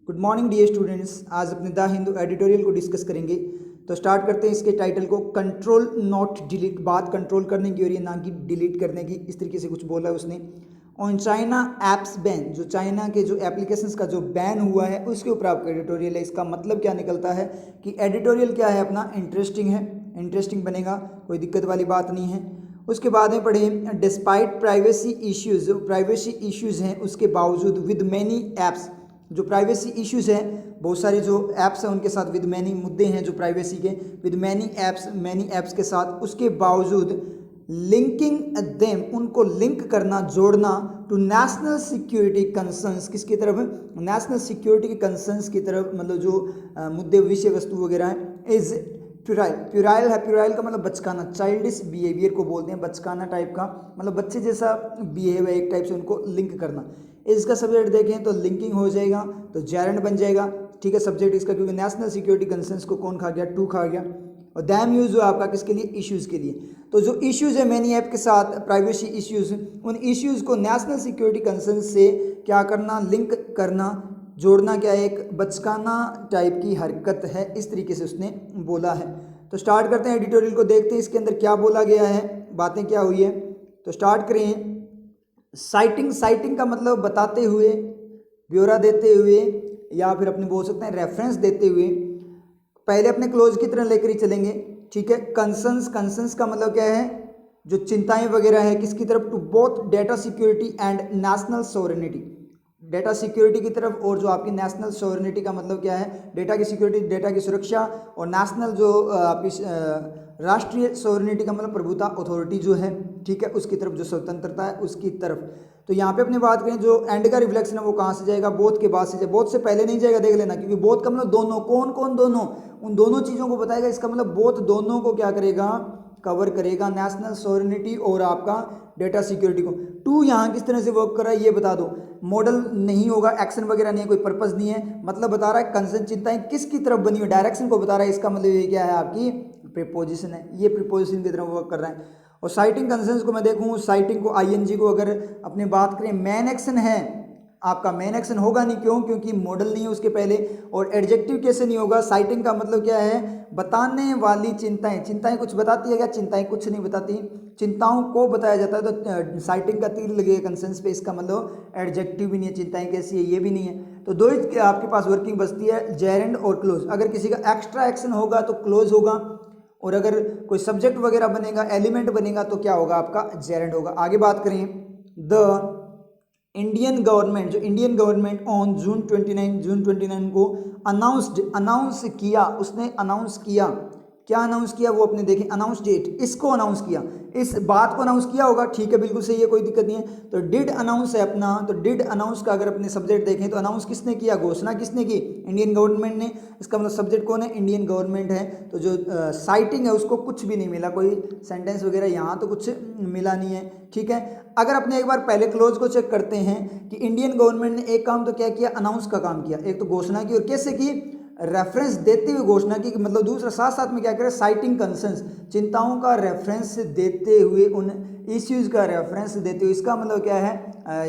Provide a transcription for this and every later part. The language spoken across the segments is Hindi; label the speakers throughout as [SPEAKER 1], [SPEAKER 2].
[SPEAKER 1] Good morning dear students. आज अपने द हिंदू एडिटोरियल को डिस्कस करेंगे। तो स्टार्ट करते हैं इसके टाइटल को, कंट्रोल नॉट डिलीट। बात कंट्रोल करने की हो रही है, ना कि डिलीट करने की। इस तरीके से कुछ बोला है उसने। ऑन चाइना एप्स बैन, जो चाइना के जो एप्लीकेशंस का जो बैन हुआ है उसके ऊपर आपका एडिटोरियल है। इसका मतलब क्या निकलता है कि एडिटोरियल क्या है अपना, इंटरेस्टिंग है, इंटरेस्टिंग बनेगा, कोई दिक्कत वाली बात नहीं है। उसके बाद में पढ़े, डिस्पाइट प्राइवेसी इश्यूज, जो प्राइवेसी इश्यूज हैं उसके बावजूद, विद मैनी ऐप्स, जो प्राइवेसी इश्यूज हैं, बहुत सारी जो ऐप्स हैं उनके साथ, विद मैनी मुद्दे हैं जो प्राइवेसी के, विद मैनी ऐप्स के साथ, उसके बावजूद लिंकिंग देम, उनको लिंक करना, जोड़ना, टू नेशनल सिक्योरिटी कंसर्न्स, किसकी तरफ, नेशनल सिक्योरिटी के कंसर्न्स की तरफ, मतलब जो मुद्दे विषय वस्तु वगैरह हैं, इज प्यूराइल। प्यूराइल है, प्यूराइल का मतलब बचकाना, चाइल्डिश बिहेवियर को बोलते हैं, बचकाना टाइप का, मतलब बच्चे जैसा बिहेव है एक टाइप से, उनको लिंक करना। इसका सब्जेक्ट देखें तो लिंकिंग हो जाएगा, तो जेरेंट बन जाएगा, ठीक है सब्जेक्ट इसका, क्योंकि नेशनल सिक्योरिटी कंसर्न्स को कौन खा गया, टू खा गया। और दैम यूज हुआ आपका किसके लिए, इश्यूज़ के लिए। तो जो इश्यूज़ है मैनी ऐप के साथ, प्राइवेसी इश्यूज़, उन इश्यूज़ को नेशनल सिक्योरिटी कंसर्न से क्या करना, लिंक करना, जोड़ना, क्या एक बचकाना टाइप की हरकत है, इस तरीके से उसने बोला है। तो स्टार्ट करते हैं एडिटोरियल को, देखते हैं इसके अंदर क्या बोला गया है, बातें क्या हुई है। तो स्टार्ट करें। साइटिंग, साइटिंग का मतलब बताते हुए, ब्यौरा देते हुए, या फिर अपने बोल सकते हैं रेफरेंस देते हुए। पहले अपने क्लोज की तरह लेकर ही चलेंगे, ठीक है। कंसर्न्स, कंसर्न्स का मतलब क्या है, जो चिंताएं वगैरह है, किसकी तरफ, to both data security and national sovereignty, data security की तरफ, और जो आपकी नेशनल सोवरेनिटी का मतलब क्या है, डेटा की सिक्योरिटी, डेटा की सुरक्षा, और नेशनल जो आपकी राष्ट्रीय सोवरेनिटी का मतलब प्रभुता, अथॉरिटी जो है, ठीक है, उसकी तरफ, जो स्वतंत्रता है उसकी तरफ। तो यहाँ पे अपनी बात करें, जो एंड का रिफ्लेक्शन है वो कहाँ से जाएगा, बोथ के बाद से जाएगा, बोथ से पहले नहीं जाएगा, देख लेना, क्योंकि बोथ का मतलब दोनों, कौन कौन दोनों, उन दोनों चीज़ों को बताएगा। इसका मतलब बोथ दोनों को क्या करेगा, कवर करेगा, नेशनल सोवरेनिटी और आपका डेटा सिक्योरिटी को। टू यहाँ किस तरह से वर्क कर रहा है ये बता दो, मॉडल नहीं होगा, एक्शन वगैरह नहीं है, कोई पर्पस नहीं है, मतलब बता रहा है कंसर्न, चिंताएं किसकी तरफ बनी हुई, डायरेक्शन को बता रहा है। इसका मतलब ये क्या है, आपकी प्रीपोजिशन है, ये प्रीपोजिशन की तरफ वर्क कर रहा है। और साइटिंग कंसर्न्स को मैं देखूँ, साइटिंग को आईएनजी को अगर अपने बात करें, मेन एक्शन है आपका, मेन एक्शन होगा नहीं, क्यों, क्योंकि मॉडल नहीं है उसके पहले। और एडजेक्टिव कैसे नहीं होगा, साइटिंग का मतलब क्या है, बताने वाली चिंताएं, चिंताएं कुछ बताती है क्या, चिंताएं कुछ नहीं बताती, चिंताओं को बताया जाता है। तो साइटिंग का तीर लगेगा कंसर्न्स पे, इसका मतलब एडजेक्टिव भी नहीं है, चिंताएं कैसी है ये भी नहीं है। तो दो ही आपके पास वर्किंग बचती है, जेरेंड और क्लोज। अगर किसी का एक्स्ट्रा एक्शन होगा तो क्लोज होगा, और अगर कोई सब्जेक्ट वगैरह बनेगा, एलिमेंट बनेगा, तो क्या होगा आपका, जेरेंड होगा। आगे बात करें, द इंडियन गवर्नमेंट, जो इंडियन गवर्नमेंट ऑन जून 29 को अनाउंस किया, उसने अनाउंस किया, क्या अनाउंस किया वो अपने देखें, अनाउंस डेट, इसको अनाउंस किया, इस बात को अनाउंस किया होगा, ठीक है बिल्कुल सही है, कोई दिक्कत नहीं है। तो डिड अनाउंस है अपना, तो डिड अनाउंस का अगर अपने सब्जेक्ट देखें तो अनाउंस किसने किया, घोषणा किसने की, इंडियन गवर्नमेंट ने। इसका मतलब सब्जेक्ट कौन है, इंडियन गवर्नमेंट है। तो जो साइटिंग है उसको कुछ भी नहीं मिला, कोई सेंटेंस वगैरह यहाँ तो कुछ मिला नहीं है, ठीक है। अगर अपने एक बार पहले क्लोज को चेक करते हैं कि इंडियन गवर्नमेंट ने एक काम तो क्या किया, अनाउंस का काम किया, एक तो घोषणा की, और कैसे की, रेफरेंस देते हुए घोषणा की, मतलब दूसरा साथ साथ में क्या करे, साइटिंग कंसर्न्स, चिंताओं का रेफरेंस देते हुए, उन इश्यूज का रेफरेंस देते हुए। इसका मतलब क्या है,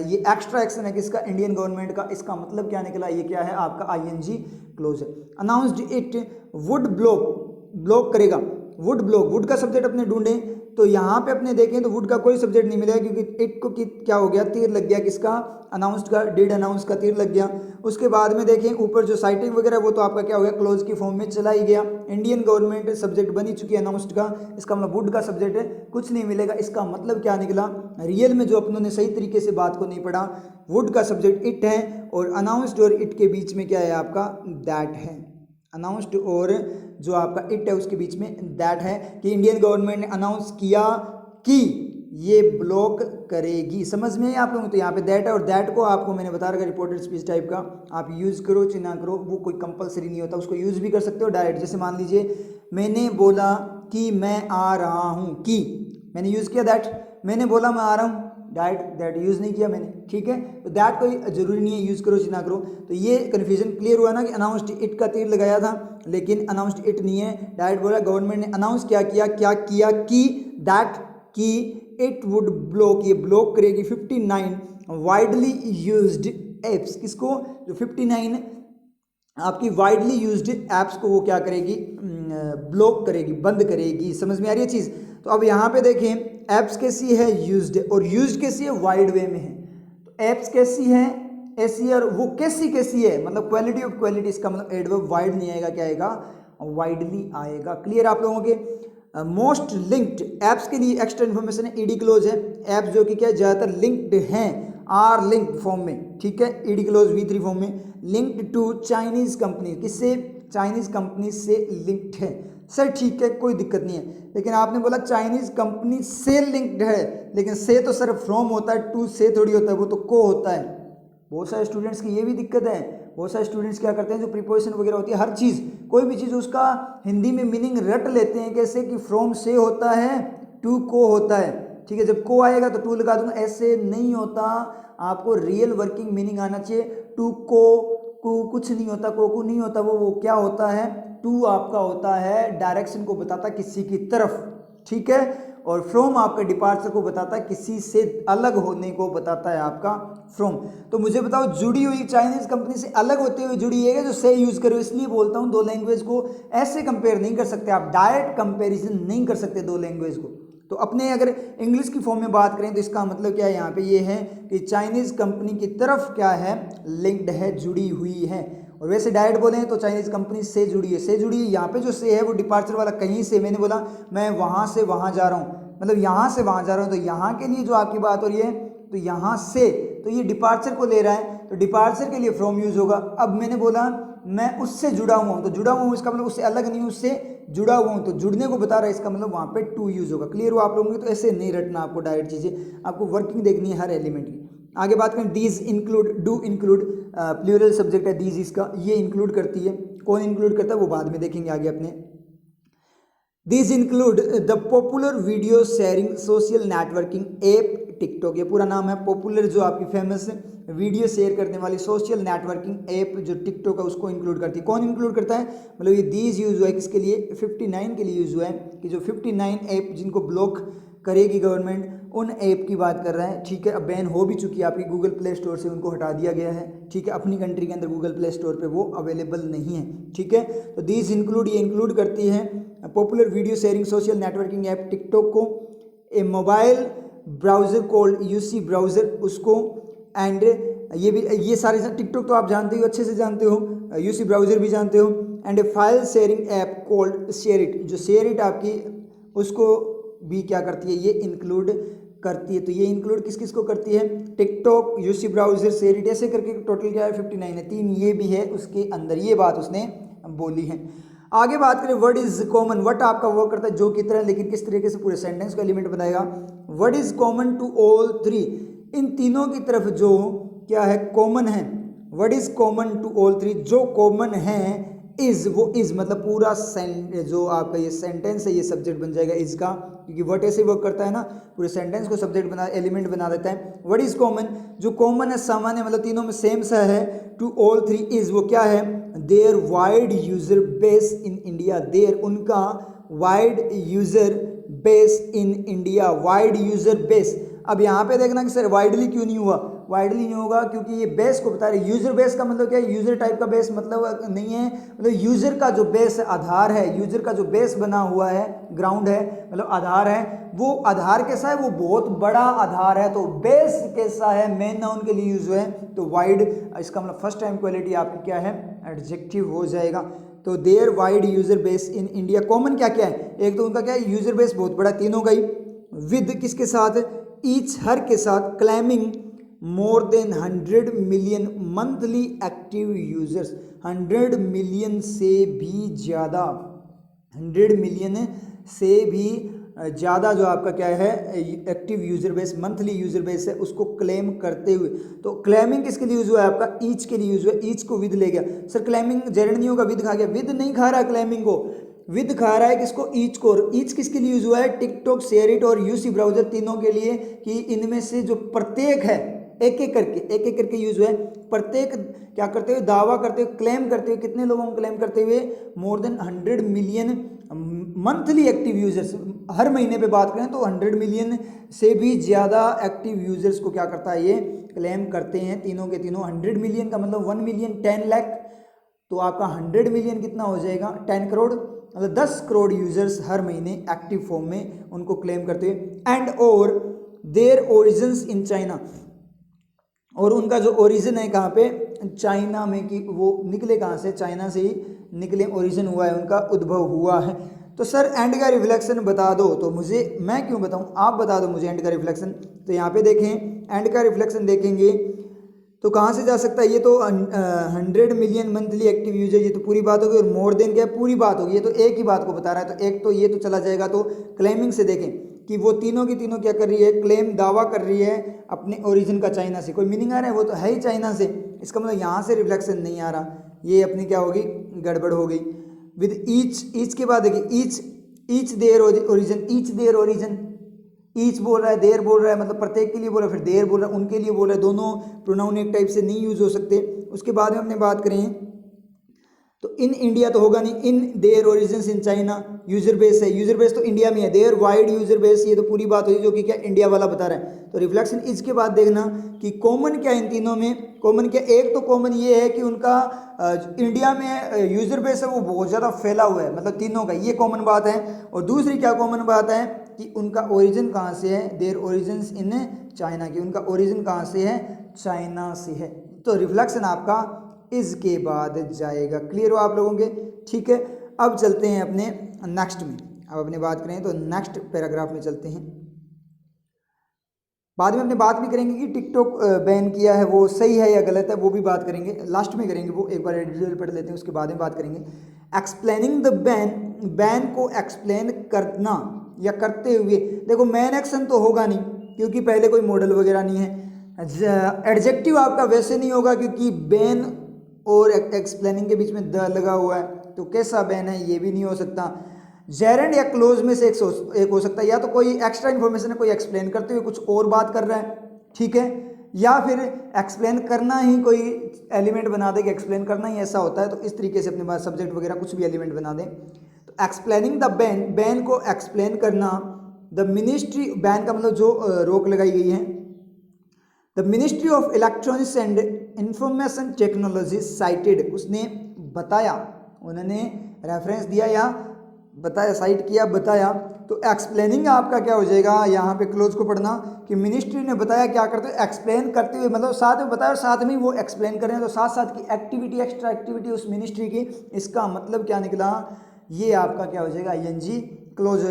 [SPEAKER 1] ये एक्स्ट्रा एक्शन है किसका, इंडियन गवर्नमेंट का। इसका मतलब क्या निकला, ये क्या है आपका, आईएनजी क्लोज है। Announced it would block, block करेगा, वुड ब्लॉक, वुड का सब्जेक्ट अपने ढूंढें, तो यहाँ पे अपने देखें तो वुड का कोई सब्जेक्ट नहीं मिलेगा, क्योंकि इट को क्या हो गया, तीर लग गया, किसका, अनाउंस्ड का, डिड अनाउंस का तीर लग गया। उसके बाद में देखें ऊपर जो साइटिंग वगैरह, वो तो आपका क्या हो गया, क्लोज की फॉर्म में चला ही गया। इंडियन गवर्नमेंट सब्जेक्ट बनी चुकी है अनाउंस्ड का, इसका मतलब वुड का सब्जेक्ट है, कुछ नहीं मिलेगा। इसका मतलब क्या निकला, रियल में जो अपनों ने सही तरीके से बात को नहीं पढ़ा, वुड का सब्जेक्ट इट है, और अनाउंस्ड और इट के बीच में क्या है आपका, दैट है। अनाउंस्ड और जो आपका इट है उसके बीच में दैट है, कि इंडियन गवर्नमेंट ने अनाउंस किया कि ये ब्लॉक करेगी। समझ में आप लोगों, तो यहाँ पे दैट है, और दैट को आपको मैंने बता रखा रिपोर्टेड स्पीच टाइप का, आप यूज करो चाहे ना करो, वो कोई कंपलसरी नहीं होता, उसको यूज भी कर सकते हो डायरेक्ट। जैसे मान लीजिए मैंने बोला कि मैं आ रहा हूँ, कि मैंने यूज किया दैट, मैंने बोला मैं आ रहा हूँ, दैट यूज नहीं किया मैंने, ठीक है। तो दैट कोई जरूरी नहीं है यूज करो चाहे ना करो। तो ये कन्फ्यूजन क्लियर हुआ ना, कि अनाउंस्ड इट का तीर लगाया था, लेकिन अनाउंस्ड इट नहीं है, डायरेक्ट बोला गवर्नमेंट ने अनाउंस क्या किया, कि दैट, कि इट वुड ब्लॉक, ये ब्लॉक करेगी 59 वाइडली यूज्ड एप्स, किसको, जो 59 आपकी वाइडली यूज्ड ऐप्स को वो क्या करेगी, ब्लॉक करेगी, बंद करेगी। समझ में आ रही है चीज़। तो अब यहाँ पे देखें ऐप्स कैसी है, यूज्ड, और यूज्ड कैसी है, वाइड वे में है। तो ऐप्स कैसी है, ऐसी है, और वो कैसी कैसी है, मतलब क्वालिटी ऑफ क्वालिटी, इसका मतलब एडवर्ब वाइड नहीं आएगा, क्या आएगा, वाइडली आएगा। क्लियर आप लोगों के। मोस्ट लिंक्ड ऐप्स के लिए एक्स्ट्रा इन्फॉर्मेशन है, ईडी क्लोज है। ऐप्स जो कि क्या ज़्यादातर लिंक्ड हैं, आर लिंक्ड फॉर्म में, ठीक है, ईडी क्लोज V3 फॉर्म में, लिंक्ड टू चाइनीज कंपनी, किससे, चाइनीज कंपनी से लिंक्ड है। सर ठीक है, कोई दिक्कत नहीं है, लेकिन आपने बोला चाइनीज कंपनी से लिंक्ड है, लेकिन से तो सर फ्रॉम होता है, टू से थोड़ी होता है, वो तो को होता है। बहुत सारे स्टूडेंट्स की ये भी दिक्कत है। बहुत सारे स्टूडेंट्स क्या करते हैं, जो प्रीपोजिशन वगैरह होती है, हर चीज़, कोई भी चीज़ उसका हिंदी में मीनिंग रट लेते हैं, कैसे कि फ्रॉम से होता है, टू को होता है, ठीक है। जब को आएगा तो टू लगा दूंगा, ऐसे नहीं होता। आपको रियल वर्किंग मीनिंग आना चाहिए। टू को कुछ नहीं होता, को नहीं होता, वो क्या होता है, टू आपका होता है डायरेक्शन को बताता है किसी की तरफ, ठीक है। और फ्रॉम आपका डिपार्चर को बताता है, किसी से अलग होने को बताता है आपका फ्रॉम। तो मुझे बताओ, जुड़ी हुई चाइनीज कंपनी से अलग होते हुए जुड़ी है जो से यूज करो, इसलिए बोलता हूं दो लैंग्वेज को ऐसे कंपेयर नहीं कर सकते आप, डायरेक्ट कंपेरिजन नहीं कर सकते दो लैंग्वेज को। तो अपने अगर इंग्लिश की फॉर्म में बात करें तो इसका मतलब क्या है, यहाँ पे ये है कि चाइनीज कंपनी की तरफ क्या है, लिंक्ड है, जुड़ी हुई है। और वैसे डायरेक्ट बोले तो चाइनीज कंपनी से जुड़ी है, से जुड़ी है। यहाँ पे जो से है वो डिपार्चर वाला, कहीं से, मैंने बोला मैं वहाँ से वहाँ जा रहा हूँ, मतलब यहाँ से वहाँ जा रहा हूँ, तो यहाँ के लिए जो आपकी बात हो रही है, तो यहाँ से, तो ये डिपार्चर को ले रहा है, तो डिपार्चर के लिए फ्रॉम यूज होगा। अब मैंने बोला मैं उससे जुड़ा हुआ हूँ, तो जुड़ा हुआ हूँ इसका मतलब उससे अलग नहीं, उससे जुड़ा हुआ हूँ, तो जुड़ने को बता रहा है, इसका मतलब वहाँ पे टू यूज होगा। क्लियर हो आप लोगों की। तो ऐसे नहीं रटना आपको डायरेक्ट चीज़ें, आपको वर्किंग देखनी है हर एलिमेंट की। आगे बात करें, these include, do include, plural subject है दीज, इसका ये इंक्लूड करती है। कौन इंक्लूड करता है वो बाद में देखेंगे आगे अपने। These include the popular video sharing social networking app TikTok, ये पूरा नाम है। पॉपुलर जो आपकी फेमस वीडियो शेयर करने वाली सोशल नेटवर्किंग ऐप जो टिकटॉक है, उसको इंक्लूड करती है। कौन इंक्लूड करता है, मतलब ये दीज यूज हुआ है किसके लिए, 59 के लिए यूज हुआ है, कि जो 59 ऐप जिनको ब्लॉक करेगी गवर्नमेंट, उन ऐप की बात कर रहा है, ठीक है। अब बैन हो भी चुकी है आपकी गूगल प्ले स्टोर से, उनको हटा दिया गया है, ठीक है। अपनी कंट्री के अंदर गूगल प्ले स्टोर पे वो अवेलेबल नहीं है, ठीक है। तो दीज इंक्लूड, ये इंक्लूड करती है popular video sharing social networking app TikTok को, a mobile browser called UC browser उसको, एंड ये भी, ये सारे टिकटॉक तो आप जानते हो, अच्छे से जानते हो, यूसी ब्राउज़र भी जानते हो, and A file sharing app called SHAREit, जो शेयरिट आपकी उसको भी क्या करती है, ये इंक्लूड करती है। तो ये इंक्लूड किस किस को करती है, टिकटॉक, यूसी ब्राउज़र, शेयरिट, ऐसे करके टोटल क्या है 59 है, 3 ये भी है उसके अंदर, ये बात उसने बोली है। आगे बात करें, वर्ड इज कॉमन, वट आपका वर्क करता है जो की तरह, लेकिन किस तरीके से पूरे सेंटेंस का एलिमेंट बनाएगा। Word is common to all three, इन तीनों की तरफ जो क्या है, कॉमन है। Word is common to all three, जो कॉमन है, इज, वो इज मतलब पूरा जो आपका ये सेंटेंस है ये सब्जेक्ट बन जाएगा इज का, क्योंकि वर्ड ऐसे वर्क करता है ना, पूरे सेंटेंस को सब्जेक्ट बना, एलिमेंट बना देता है। वर्ड इज कॉमन, जो कॉमन है, सामान्य, मतलब तीनों में सेम सा है। टू ऑल थ्री इज, वो क्या है, their wide user base in India, their उनका wide user base in India, wide user base. अब यहाँ पे देखना कि सर वाइडली क्यों नहीं हुआ, वाइडली नहीं होगा क्योंकि ये बेस को बता रहे। यूजर बेस का मतलब क्या है, यूजर टाइप का बेस मतलब नहीं है, मतलब यूजर का जो बेस आधार है, यूजर का जो बेस बना हुआ है, ग्राउंड है, मतलब आधार है, वो आधार कैसा है, वो बहुत बड़ा आधार है। तो बेस कैसा है, मेन नाउन के लिए यूज हुआ है, तो वाइड, इसका मतलब फर्स्ट टाइम क्वालिटी आपकी क्या है, एडजेक्टिव हो जाएगा। तो their wide user base in India, common क्या क्या है, एक तो उनका क्या है, यूजर बेस बहुत बड़ा, तीनों का ही, विद किसके साथ, ईच हर के साथ, क्लेमिंग मोर than 100 million monthly active users, 100 million से भी ज़्यादा, 100 मिलियन से भी ज़्यादा जो आपका क्या है, active user base, monthly user base है, उसको क्लेम करते हुए। तो क्लेमिंग किसके लिए यूज हुआ है, आपका ईच के लिए यूज हुआ है, ईच को विद ले गया। सर क्लेमिंग जेरेंट नहीं होगा, विद खा गया, विद नहीं खा रहा है, क्लेमिंग को विद खा रहा है, किसको, ईच को। ईच किसके लिए यूज हुआ है, टिकटॉक, शेयरिट और यूसी ब्राउजर, तीनों के लिए, कि इनमें से जो प्रत्येक है, एक एक करके यूज हुआ है। प्रत्येक क्या करते हुए, दावा करते हुए, क्लेम करते हुए, कितने लोगों को क्लेम करते हुए, more than 100 million monthly active users, हर महीने पे बात करें तो 100 मिलियन से भी ज़्यादा एक्टिव यूजर्स को क्या करता है, ये क्लेम करते हैं, तीनों के तीनों। 100 मिलियन का मतलब 1 मिलियन 10 लाख, तो आपका 100 मिलियन कितना हो जाएगा, 10 करोड़, मतलब 10 करोड़ यूजर्स हर महीने एक्टिव फॉर्म में उनको क्लेम करते हुए। एंड और देयर ओरिजिन्स इन चाइना, और उनका जो ओरिजिन है कहाँ पे, चाइना में, कि वो निकले कहाँ से, चाइना से ही निकले, ओरिजिन हुआ है उनका, उद्भव हुआ है। तो सर एंड का रिफ्लेक्शन बता दो, तो मुझे, मैं क्यों बताऊँ, आप बता दो मुझे एंड का रिफ्लेक्शन। तो यहाँ पे देखें एंड का रिफ्लेक्शन देखेंगे तो कहाँ से जा सकता है, ये तो 100 मिलियन मंथली एक्टिव यूजर, ये तो पूरी बात होगी, और मोर देन क्या है, पूरी बात होगी, ये तो एक ही बात को बता रहा है, तो एक तो ये तो चला जाएगा। तो क्लेमिंग से देखें कि वो तीनों की तीनों क्या कर रही है, क्लेम, दावा कर रही है अपने ओरिजिन का चाइना से। कोई मीनिंग आ रहा है, वो तो है ही चाइना से, इसका मतलब यहाँ से रिफ्लेक्शन नहीं आ रहा, ये अपनी क्या होगी, गड़बड़ हो गई। विद ईच के बाद देखिए each their origin, each their origin, each बोल रहा है, देयर बोल रहा है, मतलब प्रत्येक के लिए बोल रहा है, फिर देयर बोल रहा है, उनके लिए बोल रहा है, दोनों प्रोनाउन एक टाइप से नहीं यूज हो सकते। उसके बाद में अपने बात करें तो इन इंडिया तो होगा नहीं, in their origins in China, user base है, यूजर बेस तो इंडिया में है, देयर वाइड यूजर बेस, ये तो पूरी बात हुई जो कि क्या इंडिया वाला बता रहा है। तो रिफ्लेक्शन इसके बाद देखना कि कॉमन क्या इन तीनों में, कॉमन क्या, एक तो कॉमन ये है कि उनका इंडिया में यूजर बेस है वो बहुत ज़्यादा फैला हुआ है, मतलब तीनों का, ये कॉमन बात है। और दूसरी क्या कॉमन बात है कि उनका ओरिजिन कहाँ से है, देयर ओरिजिन्स इन चाइना, की उनका ओरिजिन कहाँ से है, चाइना से है। तो रिफ्लेक्शन आपका इसके बाद जाएगा। क्लियर हो आप लोगों के, ठीक है। अब चलते हैं अपने नेक्स्ट में, अब अपने बात करें तो नेक्स्ट पैराग्राफ में चलते हैं। बाद में अपने बात भी करेंगे कि टिकटॉक बैन किया है वो सही है या गलत है, वो भी बात करेंगे, लास्ट में करेंगे वो, एक बार एडिटोरियल पढ़ लेते हैं उसके बाद में बात करेंगे। एक्सप्लेनिंग द बैन, बैन को एक्सप्लेन करना या करते हुए, देखो मैन एक्शन तो होगा नहीं क्योंकि पहले कोई मॉडल वगैरह नहीं है, एडजेक्टिव आपका वैसे नहीं होगा क्योंकि बैन और एक्सप्लेनिंग के बीच में द लगा हुआ है, तो कैसा बैन है ये भी नहीं हो सकता। जेरेंड या क्लोज में से एक हो सकता है, या तो कोई एक्स्ट्रा इन्फॉर्मेशन है, कोई एक्सप्लेन करते हुए कुछ और बात कर रहा है, ठीक है, या फिर एक्सप्लेन करना ही कोई एलिमेंट बना दे कि एक्सप्लेन करना ही ऐसा होता है, तो इस तरीके से अपने पास सब्जेक्ट वगैरह कुछ भी एलिमेंट बना दें। तो एक्सप्लेनिंग द बैन, बैन को एक्सप्लेन करना, द मिनिस्ट्री, बैन का मतलब जो रोक लगाई गई है, the ministry of electronics and information technology cited, उसने बताया, उन्होंने रेफरेंस दिया या बताया, साइट किया, बताया। तो एक्सप्लेनिंग आपका क्या हो जाएगा, यहाँ पे क्लोज को पढ़ना कि मिनिस्ट्री ने बताया, क्या करते हुए, एक्सप्लेन करते हुए, मतलब साथ में बताया और साथ में वो एक्सप्लेन कर रहे हैं, तो साथ साथ की एक्टिविटी, एक्स्ट्रा एक्टिविटी उस मिनिस्ट्री की, इसका मतलब क्या निकला, ये आपका क्या हो जाएगा, ING क्लोज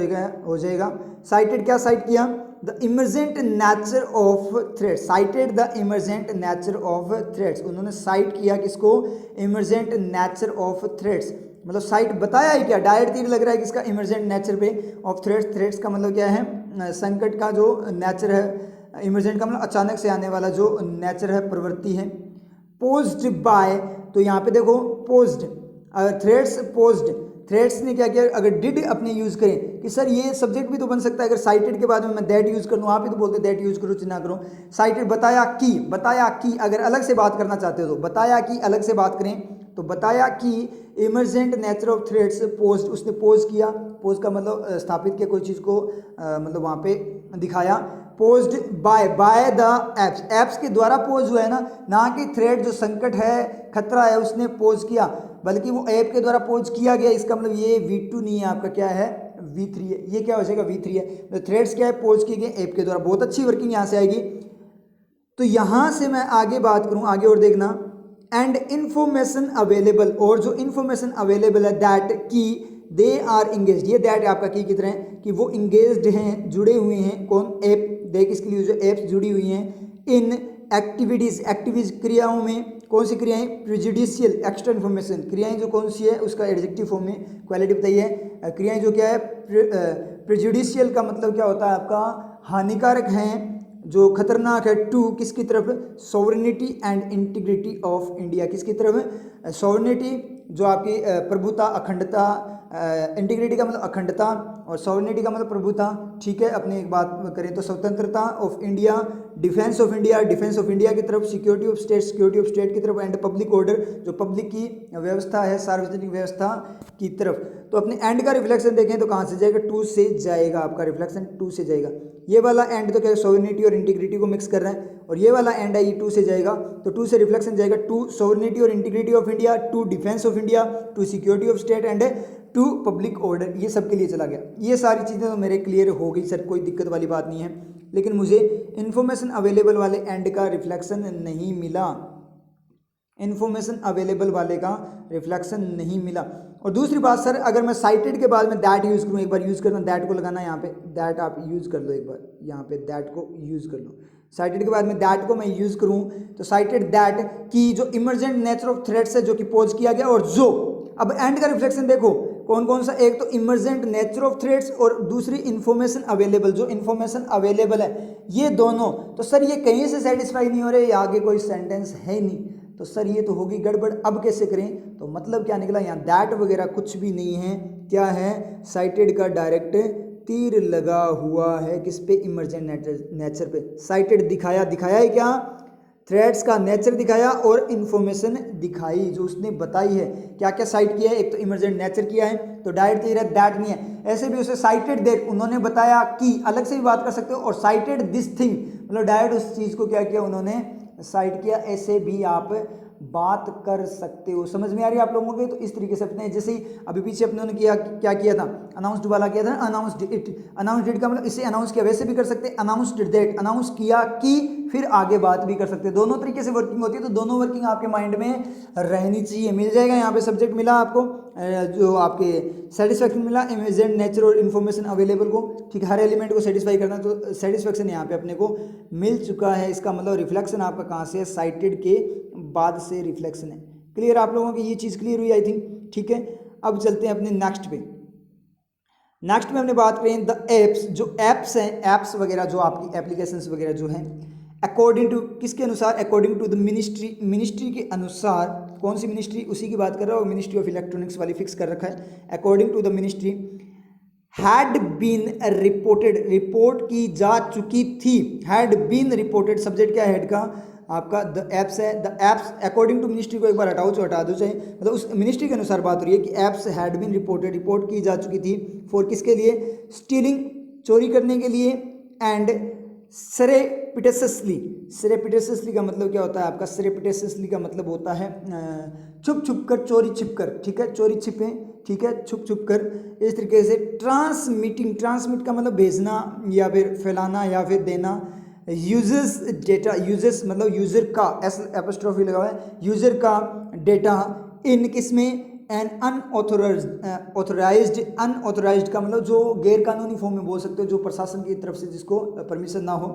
[SPEAKER 1] हो जाएगा। साइटेड, क्या साइट किया, the emergent nature of threats, cited the emergent nature of threats, उन्होंने साइट किया किसको, इमरजेंट नेचर ऑफ थ्रेट्स, मतलब साइट बताया ही क्या, डायरेक्ट तीर लग रहा है किसका, इमरजेंट नेचर पे ऑफ थ्रेट्स, थ्रेट्स का मतलब क्या है, संकट का जो नेचर है, इमरजेंट का मतलब अचानक से आने वाला जो नेचर है, प्रवृत्ति है। पोज्ड बाय, तो यहाँ पे देखो पोज्ड, थ्रेट्स पोज्ड, थ्रेड्स ने क्या किया, अगर डिड अपने यूज करें कि सर ये सब्जेक्ट भी तो बन सकता है, अगर साइटेड के बाद में मैं दैट यूज कर दूं, आप ही तो बोलते दैट यूज करो ना करो, साइटेड बताया कि, बताया कि, अगर अलग से बात करना चाहते हो तो बताया कि अलग से बात करें, तो बताया कि emergent nature of threads post, उसने पोज किया, पोज का मतलब स्थापित किया कोई चीज़ को, मतलब वहाँ पे दिखाया। Posed by, by the apps, apps के द्वारा पोज हुआ है ना कि थ्रेड जो संकट है, खतरा है, उसने पोज किया, बल्कि वो ऐप के द्वारा पोज किया गया, इसका मतलब ये V2 नहीं है, आपका क्या है, V3 है। ये क्या हो जाएगा, V3 है। तो थ्रेड्स क्या है, पोज किए गए ऐप के द्वारा, बहुत अच्छी वर्किंग यहाँ से आएगी। तो यहाँ से मैं आगे बात करूँ, आगे और देखना, एंड इंफॉर्मेशन अवेलेबल, और जो इंफॉर्मेशन अवेलेबल है दैट की दे आर इंगेज्ड, ये दैट आपका की तरह है कि वो इंगेज्ड हैं, जुड़े हुए हैं, कौन, ऐप, देख इसके लिए जो एप्स जुड़ी हुई हैं, इन एक्टिविटीज, एक्टिविटीज क्रियाओं में, कौन सी क्रियाएं, प्रेजुडिशियल, एक्स्ट्रा इन्फॉर्मेशन, क्रियाएं जो कौन सी है, उसका एडजेक्टिव फॉर्म में क्वालिटी बताइए, क्रियाएं जो क्या है, प्रेजुडिशियल का मतलब क्या होता है आपका, हानिकारक हैं, जो खतरनाक है, टू किसकी तरफ, sovereignty and integrity of India, किसकी तरफ, सॉवरेनिटी जो आपकी प्रभुता, अखंडता, इंटीग्रिटी का मतलब अखंडता और सॉवरेनिटी का मतलब प्रभुता, ठीक है। अपनी एक बात करें तो स्वतंत्रता of India, defence of India, defence of India की तरफ, security of state, security of state की तरफ, एंड पब्लिक ऑर्डर, जो पब्लिक की व्यवस्था है, सार्वजनिक व्यवस्था की तरफ। तो अपने एंड का रिफ्लेक्शन देखें तो कहाँ से जाएगा, 2 से जाएगा, आपका रिफ्लेक्शन 2 से जाएगा। ये वाला एंड तो क्या, सॉवरेनिटी और इंटीग्रिटी को मिक्स कर रहा है, और ये वाला एंड है ये 2 से जाएगा, तो 2 से रिफ्लेक्शन जाएगा टू सोवरेनिटी और integrity of India, to defence of India, to security of state and to public order, ये सब के लिए चला गया। ये सारी चीज़ें तो मेरे क्लियर हो गई सर, कोई दिक्कत वाली बात नहीं है, लेकिन मुझे इन्फॉर्मेशन अवेलेबल वाले एंड का रिफ्लेक्शन नहीं मिला, इन्फॉर्मेशन अवेलेबल वाले का रिफ्लेक्शन नहीं मिला। और दूसरी बात सर, अगर मैं साइटेड के बाद में दैट यूज़ करूँ, एक बार यूज़ करना, दैट को लगाना यहाँ पे, दैट आप यूज़ कर लो एक बार, यहाँ पे दैट को यूज़ कर लो, साइटेड के बाद में दैट को मैं यूज़ करूँ, तो साइटेड दैट की जो इमरजेंट नेचर ऑफ थ्रेट्स है जो कि पोज किया गया, और जो अब एंड का रिफ्लेक्शन देखो कौन कौन सा, एक तो इमरजेंट नेचर ऑफ थ्रेट्स और दूसरी इन्फॉर्मेशन अवेलेबल, जो इन्फॉर्मेशन अवेलेबल है ये दोनों, तो सर ये कहीं से सेटिस्फाई नहीं हो रहे, आगे कोई सेंटेंस है ही नहीं, तो सर ये तो होगी गड़बड़। अब कैसे करें, तो मतलब क्या निकला, यहाँ दैट वगैरह कुछ भी नहीं है, क्या है, साइटेड का डायरेक्ट तीर लगा हुआ है किस पे, इमरजेंट नेचर पे। साइटेड दिखाया है क्या, थ्रेड्स का नेचर दिखाया और इन्फॉर्मेशन दिखाई जो उसने बताई है, क्या क्या साइट किया है, एक तो इमरजेंट नेचर किया है, तो डायरेक्ट तीर है, दैट नहीं है। ऐसे भी उसे साइटेड देख, उन्होंने बताया कि, अलग से भी बात कर सकते हो, और साइटेड दिस थिंग, मतलब डायरेक्ट उस चीज़ को क्या किया उन्होंने, साइट किया, ऐसे भी आप बात कर सकते हो। समझ में आ रही है आप लोगों को? तो इस तरीके से अपने, जैसे ही अभी पीछे अपने क्या क्या किया था, अनाउंस्ड वाला किया था, अनाउंस्ड इट, अनाउंस्ड इट का मतलब इसे अनाउंस किया, वैसे भी कर सकते हैं अनाउंस्ड दैट, अनाउंस किया कि, फिर आगे बात भी कर सकते हैं, दोनों तरीके से वर्किंग होती है। तो दोनों वर्किंग आपके माइंड में रहनी चाहिए। मिल जाएगा यहाँ पे सब्जेक्ट मिला आपको, जो आपके सेटिस्फैक्शन मिला, इमरजेंट नेचर और इन्फॉर्मेशन अवेलेबल को, ठीक है, हर एलिमेंट को सेटिस्फाई करना, तो सेटिस्फैक्शन यहाँ पे अपने को मिल चुका है। इसका मतलब रिफ्लेक्शन आपका कहाँ से है, साइटेड के बाद से रिफ्लेक्शन है। क्लियर आप लोगों की ये चीज़ क्लियर हुई आई थिंक, ठीक है। अब चलते हैं अपने नेक्स्ट पे। नेक्स्ट में हमने बात करें द एप्स, जो एप्स हैं, एप्स वगैरह जो आपकी एप्लीकेशंस वगैरह जो हैं, अकॉर्डिंग टू, किसके अनुसार, according to the ministry, ministry के अनुसार, कौन सी मिनिस्ट्री, उसी की बात कर रहा हूँ, मिनिस्ट्री ऑफ इलेक्ट्रॉनिक्स वाली फिक्स कर रखा है। According to the ministry had been reported, report की जा चुकी थी, हैड बीन रिपोर्टेड, सब्जेक्ट क्या है हेड का आपका, द एप्स है, the apps according to ministry को एक बार हटाओ, हटा दो चाहे, मतलब उस मिनिस्ट्री के अनुसार बात हो रही है कि apps had been reported, report की जा चुकी थी, फॉर किसके लिए, स्टीलिंग, चोरी करने के लिए, एंड सरेपिटेसली, सरेपिटेसली का मतलब क्या होता है आपका, सरेपिटेसली का मतलब होता है छुप छुप कर, चोरी छिप कर, ठीक है, चोरी छिपे, ठीक है, छुप छुप कर, इस तरीके से। ट्रांसमिटिंग, ट्रांसमिट का मतलब भेजना या फिर फैलाना या फिर देना। यूजर्स डेटा, यूजर्स मतलब यूजर का, एस एपोस्ट्रोफी लगा हुआ है, यूजर का डेटा इन किसमें, एन अनऑथोराइज्ड, अनऑथोराइज्ड का मतलब जो गैर कानूनी फॉर्म में बोल सकते हो, जो प्रशासन की तरफ से जिसको परमिशन ना हो,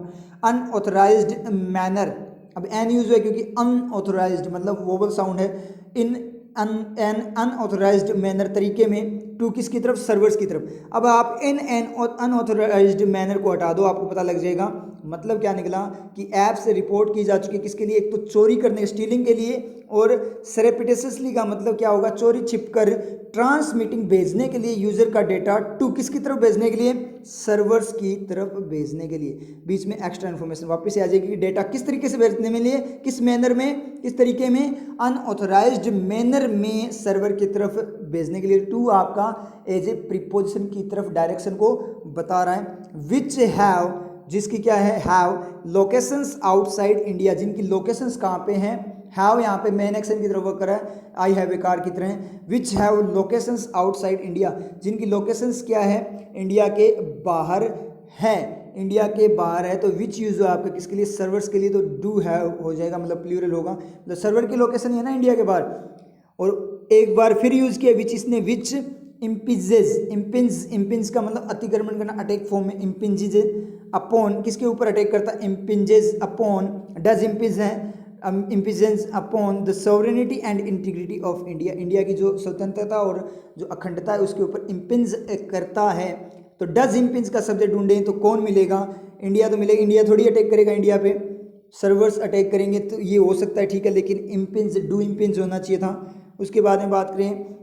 [SPEAKER 1] अनऑथोराइज्ड मैनर, अब एन यूज है क्योंकि अनऑथोराइज्ड मतलब वोवल साउंड है, इन एन अनऑथोराइज्ड मैनर, तरीके में, टू किसकी तरफ, सर्वर्स की तरफ। अब आप इन एन अनऑथोराइज्ड मैनर को हटा दो, आपको पता लग जाएगा मतलब क्या निकला कि ऐप से रिपोर्ट की जा चुकी है किसके लिए, एक तो चोरी करने, स्टीलिंग के लिए, और सरेपिटेसली का मतलब क्या होगा, चोरी छिपकर, ट्रांसमिटिंग भेजने के लिए, यूजर का डेटा टू किसकी तरफ भेजने के लिए, सर्वर्स की तरफ भेजने के लिए। बीच में एक्स्ट्रा इन्फॉर्मेशन वापस से आ जाएगी कि डेटा किस तरीके से भेजने में लिए, किस मैनर में, किस तरीके में, अनऑथोराइज्ड मैनर में सर्वर की तरफ भेजने के लिए। टू आपका एज ए प्रीपोजिशन की तरफ डायरेक्शन को बता रहा है। विच हैव, जिसकी क्या है, हैव लोकेशंस आउटसाइड इंडिया, जिनकी लोकेशंस कहाँ पे हैं, हैव यहाँ पे मेन एक्शन की तरफ वर्क कर रहा है, आई हैव ए कार की तरह। Which have locations outside India, जिनकी लोकेशंस क्या है, इंडिया के बाहर है, इंडिया के बाहर है, तो विच यूज हो आपका किसके लिए, सर्वर्स के लिए, तो डू हैव हो जाएगा, मतलब प्लूरल होगा, मतलब सर्वर की लोकेशन है ना इंडिया के बाहर। और एक बार फिर यूज किया विच, इसने विच इम्पिजेज, इम्पिंज का मतलब अतिक्रमण करना, अटैक फॉर्म में, इम्पिंजेज अपॉन, किसके ऊपर अटैक करता है, इम्पिंजेज अपॉन, डज इम्पिज है, impinges upon the sovereignty and integrity of India, India की जो स्वतंत्रता और जो अखंडता है उसके ऊपर इम्पिंज करता है। तो डज इम्पिंज का सब्जेक्ट ढूंढें तो कौन मिलेगा, इंडिया तो मिलेगा, इंडिया थोड़ी अटैक करेगा इंडिया पे, सर्वर्स अटैक करेंगे, तो ये हो सकता है, ठीक है, लेकिन इम्पिंज, डू इम्पिंज होना चाहिए था। उसके बाद में बात करें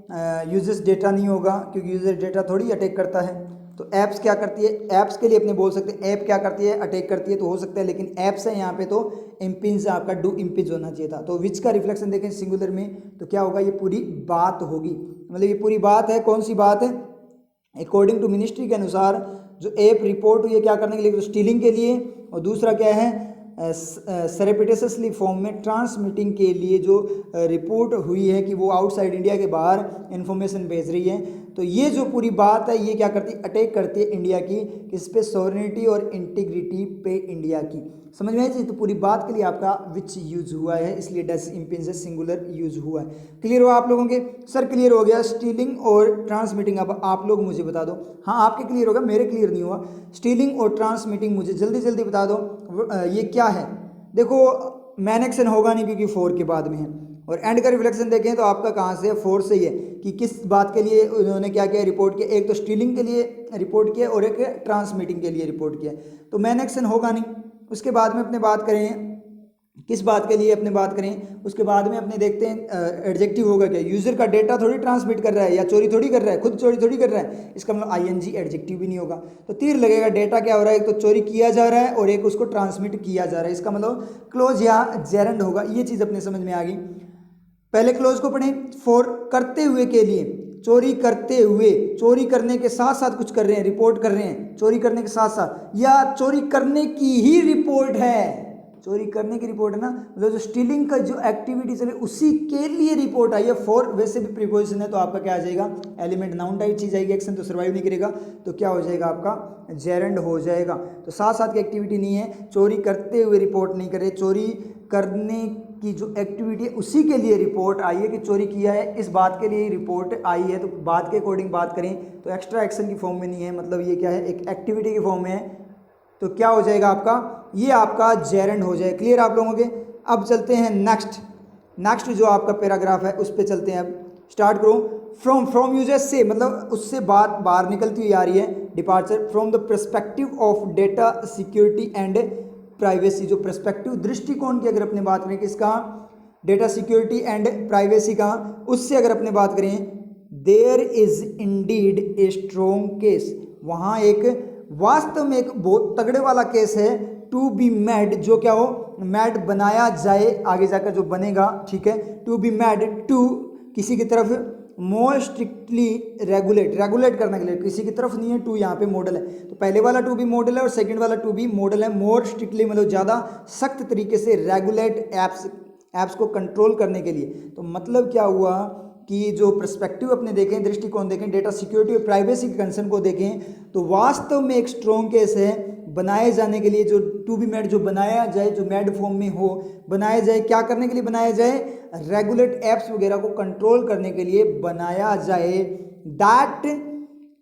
[SPEAKER 1] यूजर्स डेटा नहीं होगा क्योंकि यूजर डेटा थोड़ी अटैक करता है। तो ऐप्स क्या करती है, ऐप्स के लिए अपने बोल सकते हैं, ऐप क्या करती है, अटैक करती है, तो हो सकता है, लेकिन ऐप्स है यहाँ पे तो इम्पिंज आपका डू इम्पिंज होना चाहिए था। तो विच का रिफ्लेक्शन देखें सिंगुलर में तो क्या होगा, ये पूरी बात होगी, मतलब ये पूरी बात है, कौन सी बात है, अकॉर्डिंग टू मिनिस्ट्री के अनुसार जो ऐप रिपोर्ट हुई है क्या करने के लिए, तो स्टीलिंग के लिए, और दूसरा क्या है, सरेपिटेसली फॉर्म में ट्रांसमिटिंग के लिए जो रिपोर्ट हुई है कि वो आउटसाइड इंडिया के बाहर इंफॉर्मेशन भेज रही है। तो ये जो पूरी बात है ये क्या करती है, अटैक करती है इंडिया की, किस पे, सॉवरेनिटी और इंटीग्रिटी पे इंडिया की। समझ में आई चीज? तो पूरी बात के लिए आपका विच यूज हुआ है, इसलिए डस इम्पिंज सिंगुलर यूज हुआ है। क्लियर हुआ आप लोगों के? सर क्लियर हो गया स्टीलिंग और ट्रांसमिटिंग। अब आप लोग मुझे बता दो। हाँ आपके क्लियर होगा, मेरे क्लियर नहीं हुआ। स्टीलिंग और ट्रांसमिटिंग मुझे जल्दी जल्दी बता दो ये क्या है। देखो मैन एक्शन होगा नहीं क्योंकि 4 के बाद में है, और एंड का रिफ्लेक्शन देखें तो आपका कहाँ से है, 4 से ही है कि किस बात के लिए उन्होंने क्या किया, रिपोर्ट किया। एक तो स्टीलिंग के लिए रिपोर्ट किया और एक ट्रांसमिटिंग के लिए रिपोर्ट किया। तो मैन एक्शन होगा नहीं। उसके बाद में अपने बात करें किस बात के लिए अपने बात करें, उसके बाद में अपने देखते हैं एडजेक्टिव होगा क्या। यूजर का डेटा थोड़ी ट्रांसमिट कर रहा है या चोरी थोड़ी कर रहा है, खुद चोरी थोड़ी कर रहा है, इसका मतलब आईएनजी एडजेक्टिव भी नहीं होगा। तो तीर लगेगा, डेटा क्या हो रहा है, एक तो चोरी किया जा रहा है और एक उसको ट्रांसमिट किया जा रहा है, इसका मतलब क्लोज या जेरेंड होगा। ये चीज़ अपने समझ में आ गई। पहले क्लोज को पढ़ें। फॉर करते हुए के लिए, चोरी करते हुए, चोरी करने के साथ साथ कुछ कर रहे हैं, रिपोर्ट कर रहे हैं, चोरी करने के साथ साथ, या चोरी करने की ही रिपोर्ट है, चोरी करने की रिपोर्ट है ना, मतलब जो स्टीलिंग का जो एक्टिविटी चले उसी के लिए रिपोर्ट आई है। फॉर वैसे भी प्रीपोजिशन है तो आपका क्या आ जाएगा, एलिमेंट नाउन टाइप चीज आएगी, एक्शन तो सर्वाइव नहीं करेगा, तो क्या हो जाएगा आपका जेरेंड हो जाएगा। तो साथ साथ की एक्टिविटी नहीं है, चोरी करते हुए रिपोर्ट नहीं करे, चोरी करने की जो एक्टिविटी है उसी के लिए रिपोर्ट आई है कि चोरी किया है, इस बात के लिए रिपोर्ट आई है। तो बात के अकॉर्डिंग बात करें तो एक्स्ट्रा एक्शन की फॉर्म में नहीं है, मतलब ये क्या है, एक एक्टिविटी की फॉर्म में है। तो क्या हो जाएगा आपका, ये आपका जेरेंड हो जाए। क्लियर आप लोगों के? अब चलते हैं नेक्स्ट जो आपका पैराग्राफ है उस पर चलते हैं। अब स्टार्ट करो। फ्रॉम यूजर्स से, मतलब उससे बात बाहर निकलती हुई आ रही है। Departure from the perspective of data security and privacy, जो पर्सपेक्टिव दृष्टिकोण की अगर अपने बात करें, किसका, डेटा सिक्योरिटी एंड प्राइवेसी का, उससे अगर अपने बात करें, there is indeed a strong case, वहाँ एक वास्तव में एक बहुत तगड़े वाला केस है, टू बी मैड, जो क्या हो, मैड बनाया जाए, आगे जाकर जो बनेगा, ठीक है, टू बी मैड, टू किसी की तरफ, मोर स्ट्रिक्टली रेगुलेट करने के लिए, किसी की तरफ नहीं है, टू यहाँ पे मॉडल है, तो पहले वाला टू बी मॉडल है और सेकंड वाला टू बी मॉडल है। मोर स्ट्रिक्टली मतलब ज़्यादा सख्त तरीके से रेगुलेट एप्स को कंट्रोल करने के लिए। तो मतलब क्या हुआ कि जो पर्सपेक्टिव अपने देखें, दृष्टिकोण देखें, डेटा सिक्योरिटी और प्राइवेसी के कंसर्न को देखें, तो वास्तव में एक स्ट्रॉन्ग केस है बनाए जाने के लिए, जो टू बी मैड, जो बनाया जाए, जो मैड फॉर्म में हो, बनाया जाए, क्या करने के लिए बनाया जाए, रेगुलेट एप्स वगैरह को कंट्रोल करने के लिए बनाया जाए। दैट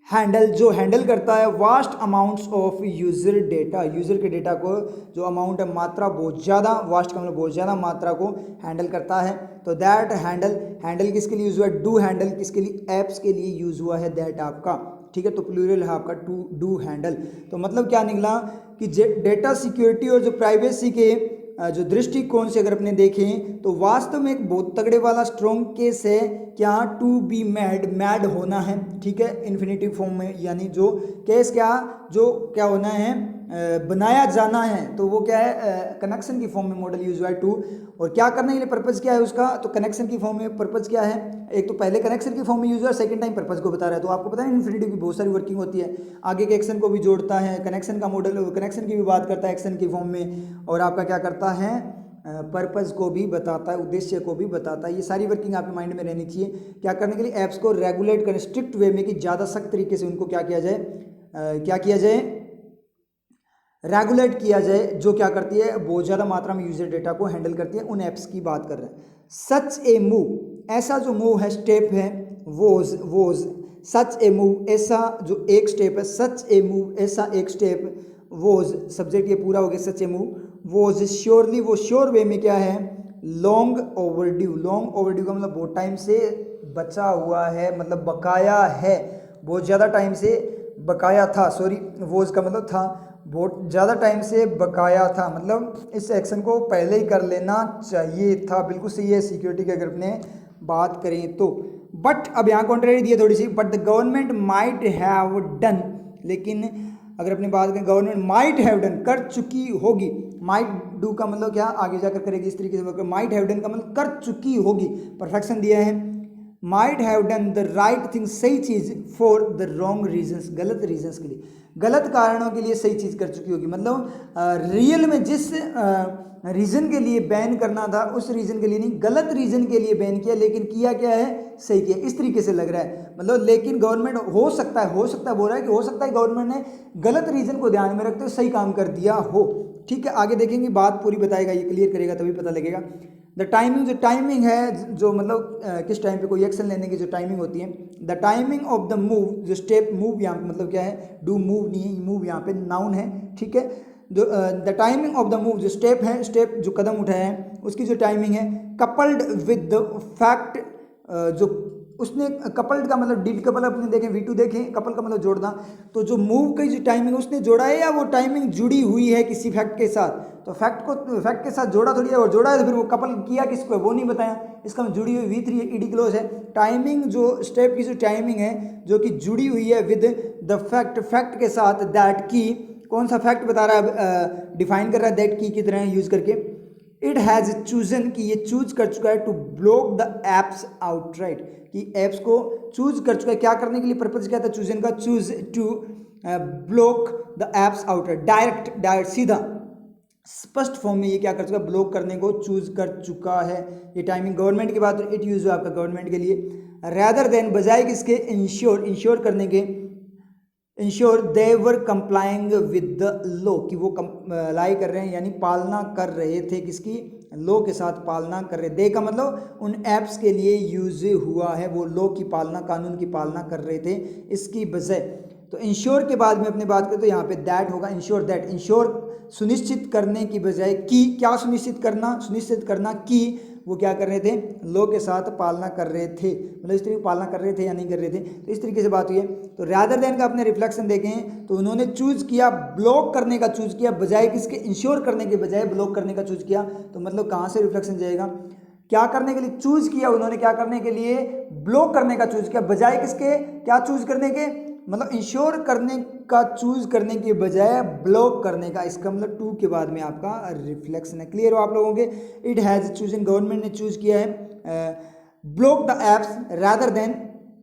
[SPEAKER 1] हैंडल, जो हैंडल करता है vast amounts of user data, user के डेटा को जो अमाउंट है, मात्रा बहुत ज़्यादा, वास्ट का मतलब बहुत ज़्यादा मात्रा को हैंडल करता है। तो दैट हैंडल किसके लिए यूज़ हुआ है, डू हैंडल किसके लिए, एप्स के लिए यूज़ हुआ है दैट आपका, ठीक है। तो प्लूरल है आपका टू डू हैंडल। तो मतलब क्या निकला कि डेटा सिक्योरिटी और जो प्राइवेसी के जो दृष्टिकोण से अगर अपने देखें तो वास्तव में एक बहुत तगड़े वाला स्ट्रॉन्ग केस है, क्या, टू बी मैड होना है, ठीक है, इन्फिनिटिव फॉर्म में, यानी जो केस क्या, जो क्या होना है, बनाया जाना है, तो वो क्या है, कनेक्शन की फॉर्म में मॉडल यूज हुआ है टू। और क्या करने के लिए पर्पज़ क्या है उसका, तो कनेक्शन की फॉर्म में पर्पज़ क्या है, एक तो पहले कनेक्शन की फॉर्म में यूज हुआ है, सेकंड टाइम पर्पज़ को बता रहा है। तो आपको पता है इन्फिनिटिव की बहुत सारी वर्किंग होती है, आगे के एक्शन को भी जोड़ता है, कनेक्शन का मॉडल, कनेक्शन की भी बात करता है एक्शन की फॉर्म में, और आपका क्या करता है, पर्पज़ को भी बताता है, उद्देश्य को भी बताता है। ये सारी वर्किंग आपके माइंड में रहनी चाहिए। क्या करने के लिए, ऐप्स को रेगुलेट करें स्ट्रिक्ट वे में, कि ज़्यादा सख्त तरीके से उनको क्या किया जाए, क्या किया जाए, रेगुलेट किया जाए, जो क्या करती है, बहुत ज़्यादा मात्रा में यूजर डेटा को हैंडल करती है। उन ऐप्स की बात कर रहे हैं। सच ए मूव, ऐसा जो मूव है, स्टेप है, वोज सच ए मूव, ऐसा जो एक स्टेप है, सच ए मूव, ऐसा एक स्टेप, वोज सब्जेक्ट ये पूरा हो गया, सच ए मूव, वोज श्योरली, वो श्योर वे में क्या है, लॉन्ग ओवरड्यू, लॉन्ग ओवरड्यू का मतलब बहुत टाइम से बचा हुआ है, मतलब बकाया है, बहुत ज़्यादा टाइम से बकाया था, सॉरी, वोज का मतलब था, बहुत ज़्यादा टाइम से बकाया था, मतलब इस एक्शन को पहले ही कर लेना चाहिए था। बिल्कुल सही है सिक्योरिटी के अगर अपने बात करें तो। बट अब यहाँ कॉन्ट्रेरी दी है थोड़ी सी, but the government might have done, लेकिन अगर अपनी बात करें, गवर्नमेंट माइट हैव डन, कर चुकी होगी, माइट डू का मतलब क्या, आगे जाकर करेगी, इस तरीके से, माइट हैव डन का मतलब कर चुकी होगी, परफेक्शन दिया है। Might have done the right thing, सही चीज़, फॉर द रॉन्ग रीजन्स, गलत रीजन्स के लिए, गलत कारणों के लिए सही चीज़ कर चुकी होगी, मतलब रियल में जिस रीज़न के लिए बैन करना था उस रीज़न के लिए नहीं, गलत रीज़न के लिए बैन किया, लेकिन किया क्या है, सही किया, इस तरीके से लग रहा है। मतलब लेकिन गवर्नमेंट हो सकता है बोल रहा है कि हो सकता है गवर्नमेंट ने गलत रीज़न को ध्यान में रखते हुए सही काम कर दिया हो। ठीक है, आगे देखेंगे, बात पूरी बताएगा, ये क्लियर करेगा तभी पता लगेगा। द टाइमिंग, जो टाइमिंग है, जो मतलब किस टाइम पे कोई एक्शन लेने की जो टाइमिंग होती है, the timing of the move, जो स्टेप, मूव यहाँ पे मतलब क्या है, डू मूव नहीं है, मूव यहाँ पे नाउन है। ठीक है, जो the timing of the move, जो स्टेप है, स्टेप जो कदम उठाया है उसकी जो टाइमिंग है, कपल्ड विद द फैक्ट, जो उसने कपल्ड का मतलब डिड कपल अपने देखें, V2 देखें, कपल का मतलब जोड़ना, तो जो मूव की जो टाइमिंग उसने जोड़ा है या वो टाइमिंग जुड़ी हुई है किसी फैक्ट के साथ, तो फैक्ट के साथ जोड़ा थोड़ी है, और जोड़ा है तो फिर वो कपल किया किसको है वो नहीं बताया, इसका जुड़ी हुई V3 ईडी क्लोज है। टाइमिंग जो स्टेप की जो टाइमिंग है जो कि जुड़ी हुई है विद द फैक्ट के साथ, दैट की, कौन सा फैक्ट बता रहा है, डिफाइन कर रहा है दैट की की तरह यूज करके, इट हैज़ चूजन, कि ये चूज कर चुका है, to block the apps outright, कि एप्स को चूज कर चुका है, क्या करने के लिए, पर्पज क्या था चूजन का, choose to block the apps outright, direct सीधा स्पष्ट फॉर्म में ये क्या कर चुका है, ब्लॉक करने को चूज कर चुका है। ये टाइमिंग गवर्नमेंट की बात, इट यूज हुआ आपका गवर्नमेंट के लिए, रैदर देन, बजाय किसके, इंश्योर करने के, ensure they were complying with the law, कि वो कंप्लाई कर रहे हैं यानी पालना कर रहे थे, किसकी, लॉ के साथ पालना कर रहे, दे का मतलब उन एप्स के लिए यूज हुआ है, वो लॉ की पालना, कानून की पालना कर रहे थे, इसकी बजाय। तो इंश्योर के बाद में अपनी बात करें तो यहाँ पे दैट होगा, इंश्योर दैट, इंश्योर सुनिश्चित करने की बजाय की, क्या सुनिश्चित करना कि वो क्या कर रहे थे, लॉ के साथ पालना कर रहे थे, मतलब इस तरीके पालना कर रहे थे या नहीं कर रहे थे, तो इस तरीके से बात हुई है। तो रैदर देन का अपने रिफ्लेक्शन देखें तो उन्होंने चूज किया, ब्लॉक करने का चूज किया, बजाय किसके, इंश्योर करने के बजाय ब्लॉक करने का चूज किया, तो मतलब कहाँ से रिफ्लेक्शन जाएगा, क्या करने के लिए चूज किया उन्होंने, क्या करने के लिए, ब्लॉक करने का चूज किया, बजाय किसके, क्या चूज करने के, मतलब इंश्योर करने का चूज करने के बजाय ब्लॉक करने का, इसका मतलब टू के बाद में आपका रिफ्लेक्शन है। क्लियर हो आप लोगों के, इट हैज चूजन, गवर्नमेंट ने चूज किया है block the apps rather than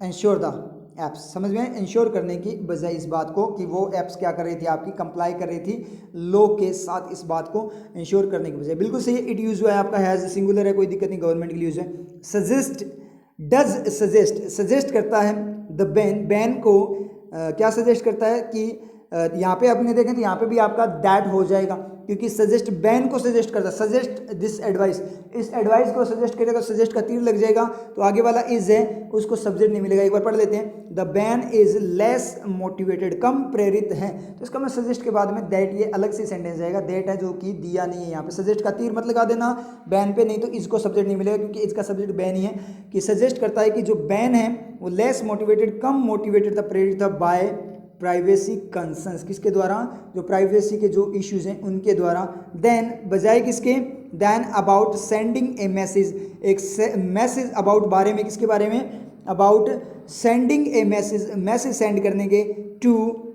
[SPEAKER 1] ensure the apps, समझ में, इंश्योर करने की बजाय इस बात को कि वो एप्स क्या कर रही थी, आपकी कंप्लाई कर रही थी लॉ के साथ, इस बात को इंश्योर करने की बजाय। बिल्कुल सही है, इट यूज हुआ है आपका, हैज सिंगुलर है, कोई दिक्कत नहीं, गवर्नमेंट के लिए यूज है। सजेस्ट, डज सजेस्ट करता है, द बैन को क्या सजेस्ट करता है कि यहाँ पे अपने देखें तो यहाँ पे भी आपका दैट हो जाएगा, क्योंकि सजेस्ट बैन को सजेस्ट करता है, सजेस्ट दिस एडवाइस, इस एडवाइस को सजेस्ट करेगा, सजेस्ट का तीर लग जाएगा, तो आगे वाला इज है उसको सब्जेक्ट नहीं मिलेगा। एक बार पढ़ लेते हैं, the ban is less motivated, कम प्रेरित है, तो इसका मैं सजेस्ट के बाद में दैट, ये अलग से सेंटेंस जाएगा, दैट है जो कि दिया नहीं है, यहाँ पे सजेस्ट का तीर मत लगा देना बैन पे, नहीं तो इसको सब्जेक्ट नहीं मिलेगा, क्योंकि इसका सब्जेक्ट बैन ही है, कि सजेस्ट करता है कि जो बैन है वो लेस मोटिवेटेड, कम मोटिवेटेड था, प्रेरित था, बाय प्राइवेसी कंसर्न्स, किसके द्वारा, जो प्राइवेसी के जो इश्यूज हैं उनके द्वारा, देन बजाय किसके, then about sending a message, एक मैसेज अबाउट बारे में, किसके बारे में, about sending a message send करने के, टू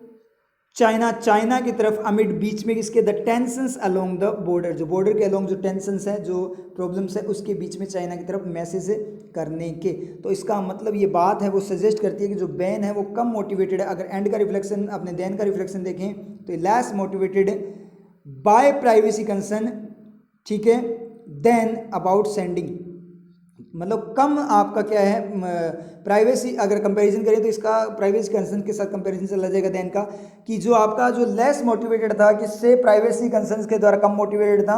[SPEAKER 1] चाइना की तरफ, अमिड बीच में किसके, the tensions along the border, जो बॉर्डर के अलोंग जो टेंशंस है, जो प्रॉब्लम्स है, उसके बीच में चाइना की तरफ मैसेज करने के। तो इसका मतलब ये बात है, वो सजेस्ट करती है कि जो बैन है वो कम मोटिवेटेड है। अगर एंड का रिफ्लेक्शन, अपने देन का रिफ्लेक्शन देखें तो less motivated by privacy concern, ठीक है, देन अबाउट सेंडिंग, मतलब कम आपका क्या है, प्राइवेसी अगर कंपैरिजन करें तो इसका प्राइवेसी कंसर्न के साथ कंपैरिजन चला जाएगा देन का, कि जो आपका जो लेस मोटिवेटेड था, किससे, प्राइवेसी कंसर्न्स के द्वारा कम मोटिवेटेड था,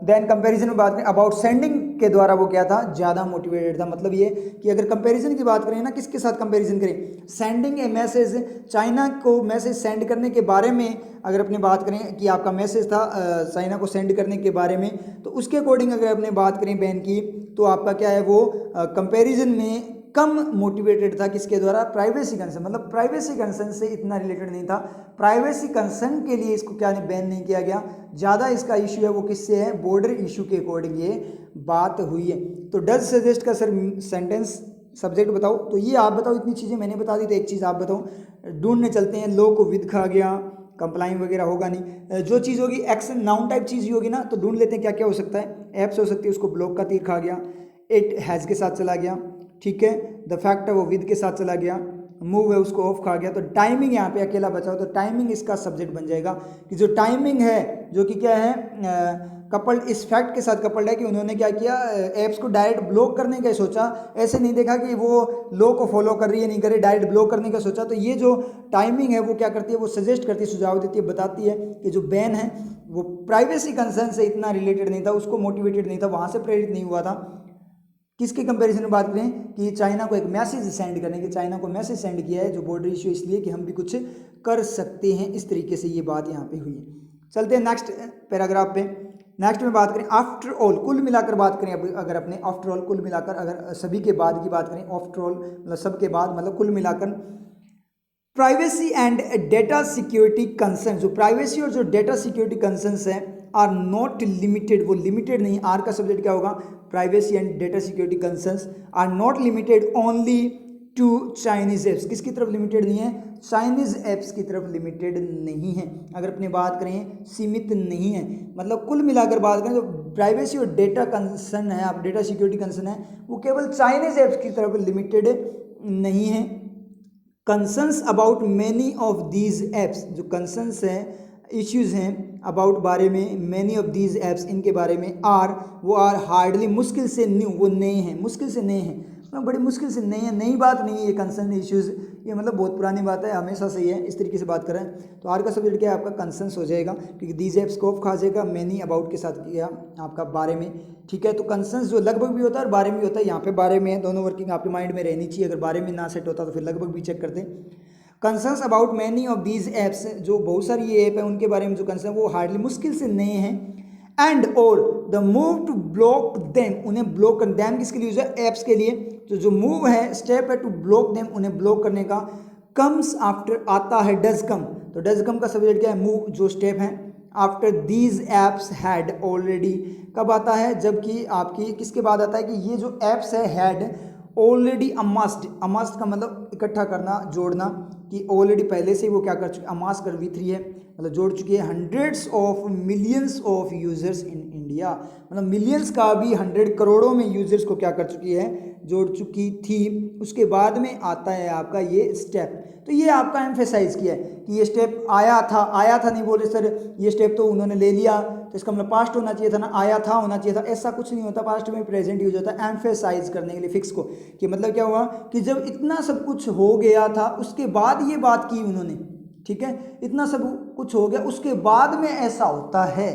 [SPEAKER 1] देन कंपैरिजन में बात करें अबाउट सेंडिंग के द्वारा वो क्या था, ज़्यादा मोटिवेटेड था। मतलब ये कि अगर कंपैरिजन की बात करें ना, किसके साथ कंपैरिजन करें, सेंडिंग ए मैसेज, चाइना को मैसेज सेंड करने के बारे में अगर अपनी बात करें कि आपका मैसेज था चाइना को सेंड करने के बारे में, तो उसके अकॉर्डिंग अगर अपने बात करें बैन की, तो आपका क्या है वो कंपैरिजन में कम मोटिवेटेड था, किसके द्वारा, प्राइवेसी कंसर्न, मतलब प्राइवेसी कंसर्न से इतना रिलेटेड नहीं था, प्राइवेसी कंसर्न के लिए इसको क्या बैन नहीं किया गया, ज़्यादा इसका इशू है वो किससे है, बॉर्डर इशू के अकॉर्डिंग ये बात हुई है। तो डज सजेस्ट का सर सेंटेंस सब्जेक्ट बताओ, तो ये आप बताओ, इतनी चीज़ें मैंने बता दी, तो एक चीज़ आप बताओ, ढूंढने चलते हैं, लो को विद खा गया, कंप्लाइंग वगैरह होगा नहीं, जो चीज़ होगी एक्शन नाउन टाइप चीज़ ही होगी ना, तो ढूंढ लेते हैं क्या क्या हो सकता है, एप्स हो सकती है, उसको ब्लॉक का तीर खा गया, इट हैज़ के साथ चला गया, ठीक है, द फैक्ट है वो विद के साथ चला गया, मूव है उसको ऑफ खा गया, तो टाइमिंग यहाँ पे अकेला बचा हो, तो टाइमिंग इसका सब्जेक्ट बन जाएगा कि जो टाइमिंग है जो कि क्या है कपल्ड, इस फैक्ट के साथ कपल्ड है कि उन्होंने क्या किया, ऐप्स को डायरेक्ट ब्लॉक करने का सोचा, ऐसे नहीं देखा कि वो लॉ को फॉलो कर रही है नहीं कर रही, डायरेक्ट ब्लॉक करने का सोचा। तो ये जो टाइमिंग है वो क्या करती है, वो सजेस्ट करती है, सुझाव देती है, बताती है कि जो बैन है वो प्राइवेसी कंसर्न से इतना रिलेटेड नहीं था, उसको मोटिवेटेड नहीं था, वहाँ से प्रेरित नहीं हुआ था। किसके कंपैरिजन में बात करें कि चाइना को एक मैसेज सेंड करने की, चाइना को मैसेज सेंड किया है जो बॉर्डर इशू इसलिए कि हम भी कुछ कर सकते हैं, इस तरीके से ये बात यहाँ पे हुई है। चलते हैं नेक्स्ट पैराग्राफ पे। नेक्स्ट में बात करें आफ्टर ऑल, कुल मिलाकर बात करें, अगर अपने आफ्टर ऑल कुल मिलाकर अगर सभी के बाद की बात करें, आफ्टर ऑल मतलब सबके बाद मतलब कुल मिलाकर privacy and data security concern, जो प्राइवेसी और जो डेटा सिक्योरिटी कंसर्न्स हैं आर नॉट लिमिटेड, वो लिमिटेड नहीं, आर का सब्जेक्ट क्या होगा, privacy and data security concerns are not limited only to Chinese apps, किसकी तरफ लिमिटेड नहीं है, चाइनीज एप्स की तरफ लिमिटेड नहीं है। अगर अपनी बात करें सीमित नहीं है, मतलब कुल मिलाकर बात करें तो प्राइवेसी और डेटा कंसर्न है, आप डेटा सिक्योरिटी कंसर्न है वो केवल चाइनीज एप्स की तरफ लिमिटेड नहीं है। Concerns about many of these apps, जो कंसर्न्स हैं इश्यूज़ हैं अबाउट बारे में मैनी ऑफ दीज एप्स, इनके बारे में वो आर हार्डली, मुश्किल से न्यू, वो नए हैं, मुश्किल से नए हैं, मतलब बड़ी मुश्किल से नई है, नई बात नहीं है ये कंसर्न इश्यूज़, ये मतलब बहुत पुरानी बात है, हमेशा सही है, इस तरीके से बात करें। तो आर का सब्जेक्ट क्या है आपका कंसर्न्स हो जाएगा, क्योंकि दीज एप्स को खा जाएगा, मैनी अबाउट के साथ किया आपका बारे में, ठीक है। तो कंसर्न्स जो लगभग भी होता है और बारे में भी होता है, यहाँ पे बारे में है, दोनों वर्किंग आपके माइंड में रहनी चाहिए, अगर बारे में ना सेट होता तो फिर लगभग भी चेक करते हैं। Concerns about many of these apps, जो बहुत सारी ये ऐप है उनके बारे में जो कंसर्न वो हार्डली, मुश्किल से नए हैं, एंड और the move to block them, उन्हें ब्लॉक कर, देम किसके लिए यूज है, एप्स के लिए, तो जो मूव है स्टेप है टू ब्लॉक देम, उन्हें ब्लॉक करने का, कम्स आफ्टर आता है डज कम, तो डज कम का सब्जेक्ट क्या है, मूव जो स्टेप है, after these apps had already, कब आता है, जबकि आपकी किसके बाद आता है कि ये जो एप्स है हैड ऑलरेडी अमास्ड, अमास्ड का मतलब इकट्ठा करना, जोड़ना, कि ऑलरेडी पहले से ही वो क्या कर चुके, अमास कर V3 है मतलब जोड़ चुकी है, hundreds of millions of users in India, मतलब मिलियंस का भी 100 करोड़ों में यूजर्स को क्या कर चुकी है, जोड़ चुकी थी। उसके बाद में आता है आपका ये स्टेप, तो ये आपका एम्फेसाइज किया है कि ये स्टेप आया था नहीं बोल रहे सर, ये स्टेप तो उन्होंने ले लिया, तो इसका मतलब पास्ट होना चाहिए था ना, आया था होना चाहिए था, ऐसा कुछ नहीं होता, पास्ट में प्रेजेंट यूज होता है एम्फेसाइज करने के लिए फिक्स को, कि मतलब क्या हुआ कि जब इतना सब कुछ हो गया था उसके बाद ये बात की उन्होंने, ठीक है, इतना सब कुछ हो गया उसके बाद में ऐसा होता है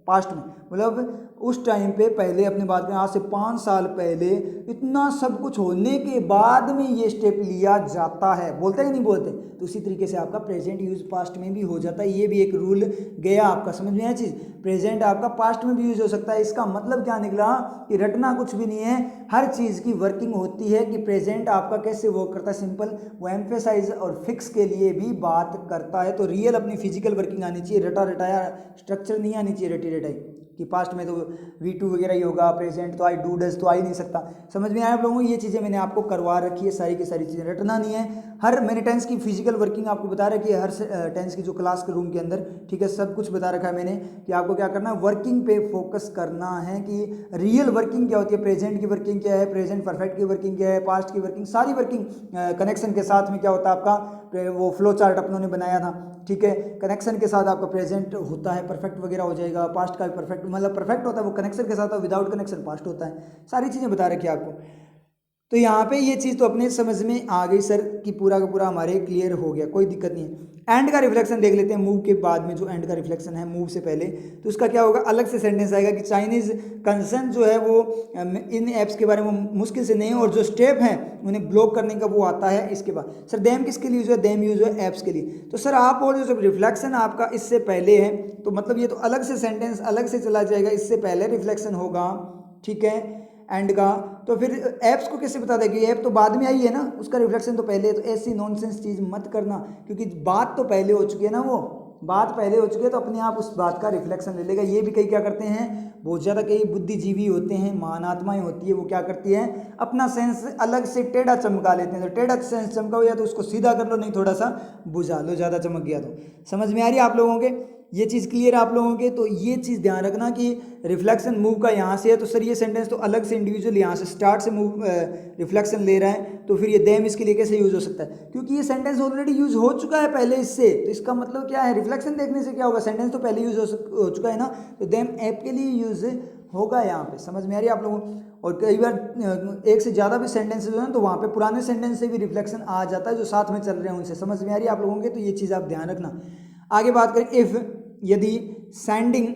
[SPEAKER 1] पास्ट में, मतलब उस टाइम पे पहले अपने बात करें आज से 5 साल पहले इतना सब कुछ होने के बाद में ये स्टेप लिया जाता है, बोलते हैं कि नहीं बोलते, तो उसी तरीके से आपका प्रेजेंट यूज पास्ट में भी हो जाता है, ये भी एक रूल गया आपका, समझ में आया चीज़, प्रेजेंट आपका पास्ट में भी यूज हो सकता है। इसका मतलब क्या निकला कि रटना कुछ भी नहीं है, हर चीज़ की वर्किंग होती है कि प्रेजेंट आपका कैसे वर्क करता है, सिंपल वो एम्फेसाइज और फिक्स के लिए भी बात करता है। तो रियल अपनी फिजिकल वर्किंग आनी चाहिए, रटा रटाया स्ट्रक्चर नहीं आनी चाहिए, रटी रटाई कि पास्ट में तो V2 वगैरह ही होगा, प्रेजेंट तो आई डू डज तो आ ही नहीं सकता। समझ में आया आप लोगों को, ये चीज़ें मैंने आपको करवा रखी है, सारी की सारी चीज़ें रटना नहीं है, हर मैंने टेंस की फिजिकल वर्किंग आपको बता रखी है, हर टेंस की जो क्लास के रूम के अंदर, ठीक है, सब कुछ बता रखा है मैंने कि आपको क्या करना है, वर्किंग पे फोकस करना है कि रियल वर्किंग क्या होती है, प्रेजेंट की वर्किंग क्या है, प्रेजेंट परफेक्ट की वर्किंग क्या है, पास्ट की वर्किंग, सारी वर्किंग कनेक्शन के साथ में क्या होता है आपका, वो फ्लो चार्ट अपनों ने बनाया था, ठीक है, कनेक्शन के साथ आपका प्रेजेंट होता है, परफेक्ट वगैरह हो जाएगा, पास्ट का भी परफेक्ट मतलब परफेक्ट होता है वो कनेक्शन के साथ, विदाउट कनेक्शन पास्ट होता है, सारी चीज़ें बता रखी है आपको। तो यहाँ पे ये चीज़ तो अपने समझ में आ गई सर कि पूरा का पूरा हमारे क्लियर हो गया, कोई दिक्कत नहीं है। एंड का रिफ्लेक्शन देख लेते हैं, मूव के बाद में जो एंड का रिफ्लेक्शन है मूव से पहले, तो उसका क्या होगा, अलग से सेंटेंस आएगा कि चाइनीज़ कंसर्न जो है वो इन ऐप्स के बारे में मुश्किल से नहीं, और जो स्टेप हैं उन्हें ब्लॉक करने का वो आता है इसके बाद। सर देम किसके लिए यूज है, देम यूज है ऐप्स के लिए। तो सर आप और जो रिफ्लेक्शन आपका इससे पहले है, तो मतलब ये तो अलग से सेंटेंस अलग से चला जाएगा, इससे पहले रिफ्लेक्शन होगा, ठीक है, एंड का। तो फिर ऐप्स को कैसे बता देगी, ऐप तो बाद में आई है ना, उसका रिफ्लेक्शन तो पहले है, तो ऐसी नॉनसेंस चीज़ मत करना, क्योंकि बात तो पहले हो चुकी है ना, वो बात पहले हो चुकी है, तो अपने आप उस बात का रिफ्लेक्शन ले लेगा। ये भी कई क्या करते हैं, बहुत ज़्यादा कई बुद्धिजीवी होते हैं, महान आत्माएं होती है, वो क्या करती है, अपना सेंस अलग से टेढ़ा चमका लेते हैं, तो टेढ़ा सेंस चमका हो या तो उसको सीधा कर लो, नहीं थोड़ा सा बुझा लो, ज़्यादा चमक गया तो। समझ में आ रही है आप लोगों के। ये चीज़ क्लियर आप लोगों के। तो ये चीज़ ध्यान रखना कि रिफ्लेक्शन मूव का यहाँ से है, तो सर ये सेंटेंस तो अलग से इंडिविजुअल यहाँ से स्टार्ट से मूव रिफ्लेक्शन ले रहा है, तो फिर ये देम इसके लिए कैसे यूज़ हो सकता है, क्योंकि ये सेंटेंस ऑलरेडी यूज़ हो चुका है पहले इससे। तो इसका मतलब क्या है, रिफ्लेक्शन देखने से क्या होगा, सेंटेंस तो पहले यूज़ हो चुका है ना, तो देम ऐप के लिए यूज़ होगा यहाँ पे। समझ में आ रही है आप लोगों को। और कई बार एक से ज़्यादा भी सेंटेंसेज हो ना, तो वहाँ पे पुराने सेंटेंस से भी रिफ्लेक्शन आ जाता है जो साथ में चल रहे हैं उनसे। समझ में आ रही है आप लोगों के। तो ये चीज़ आप ध्यान रखना। आगे बात करें, इफ़ यदि सेंडिंग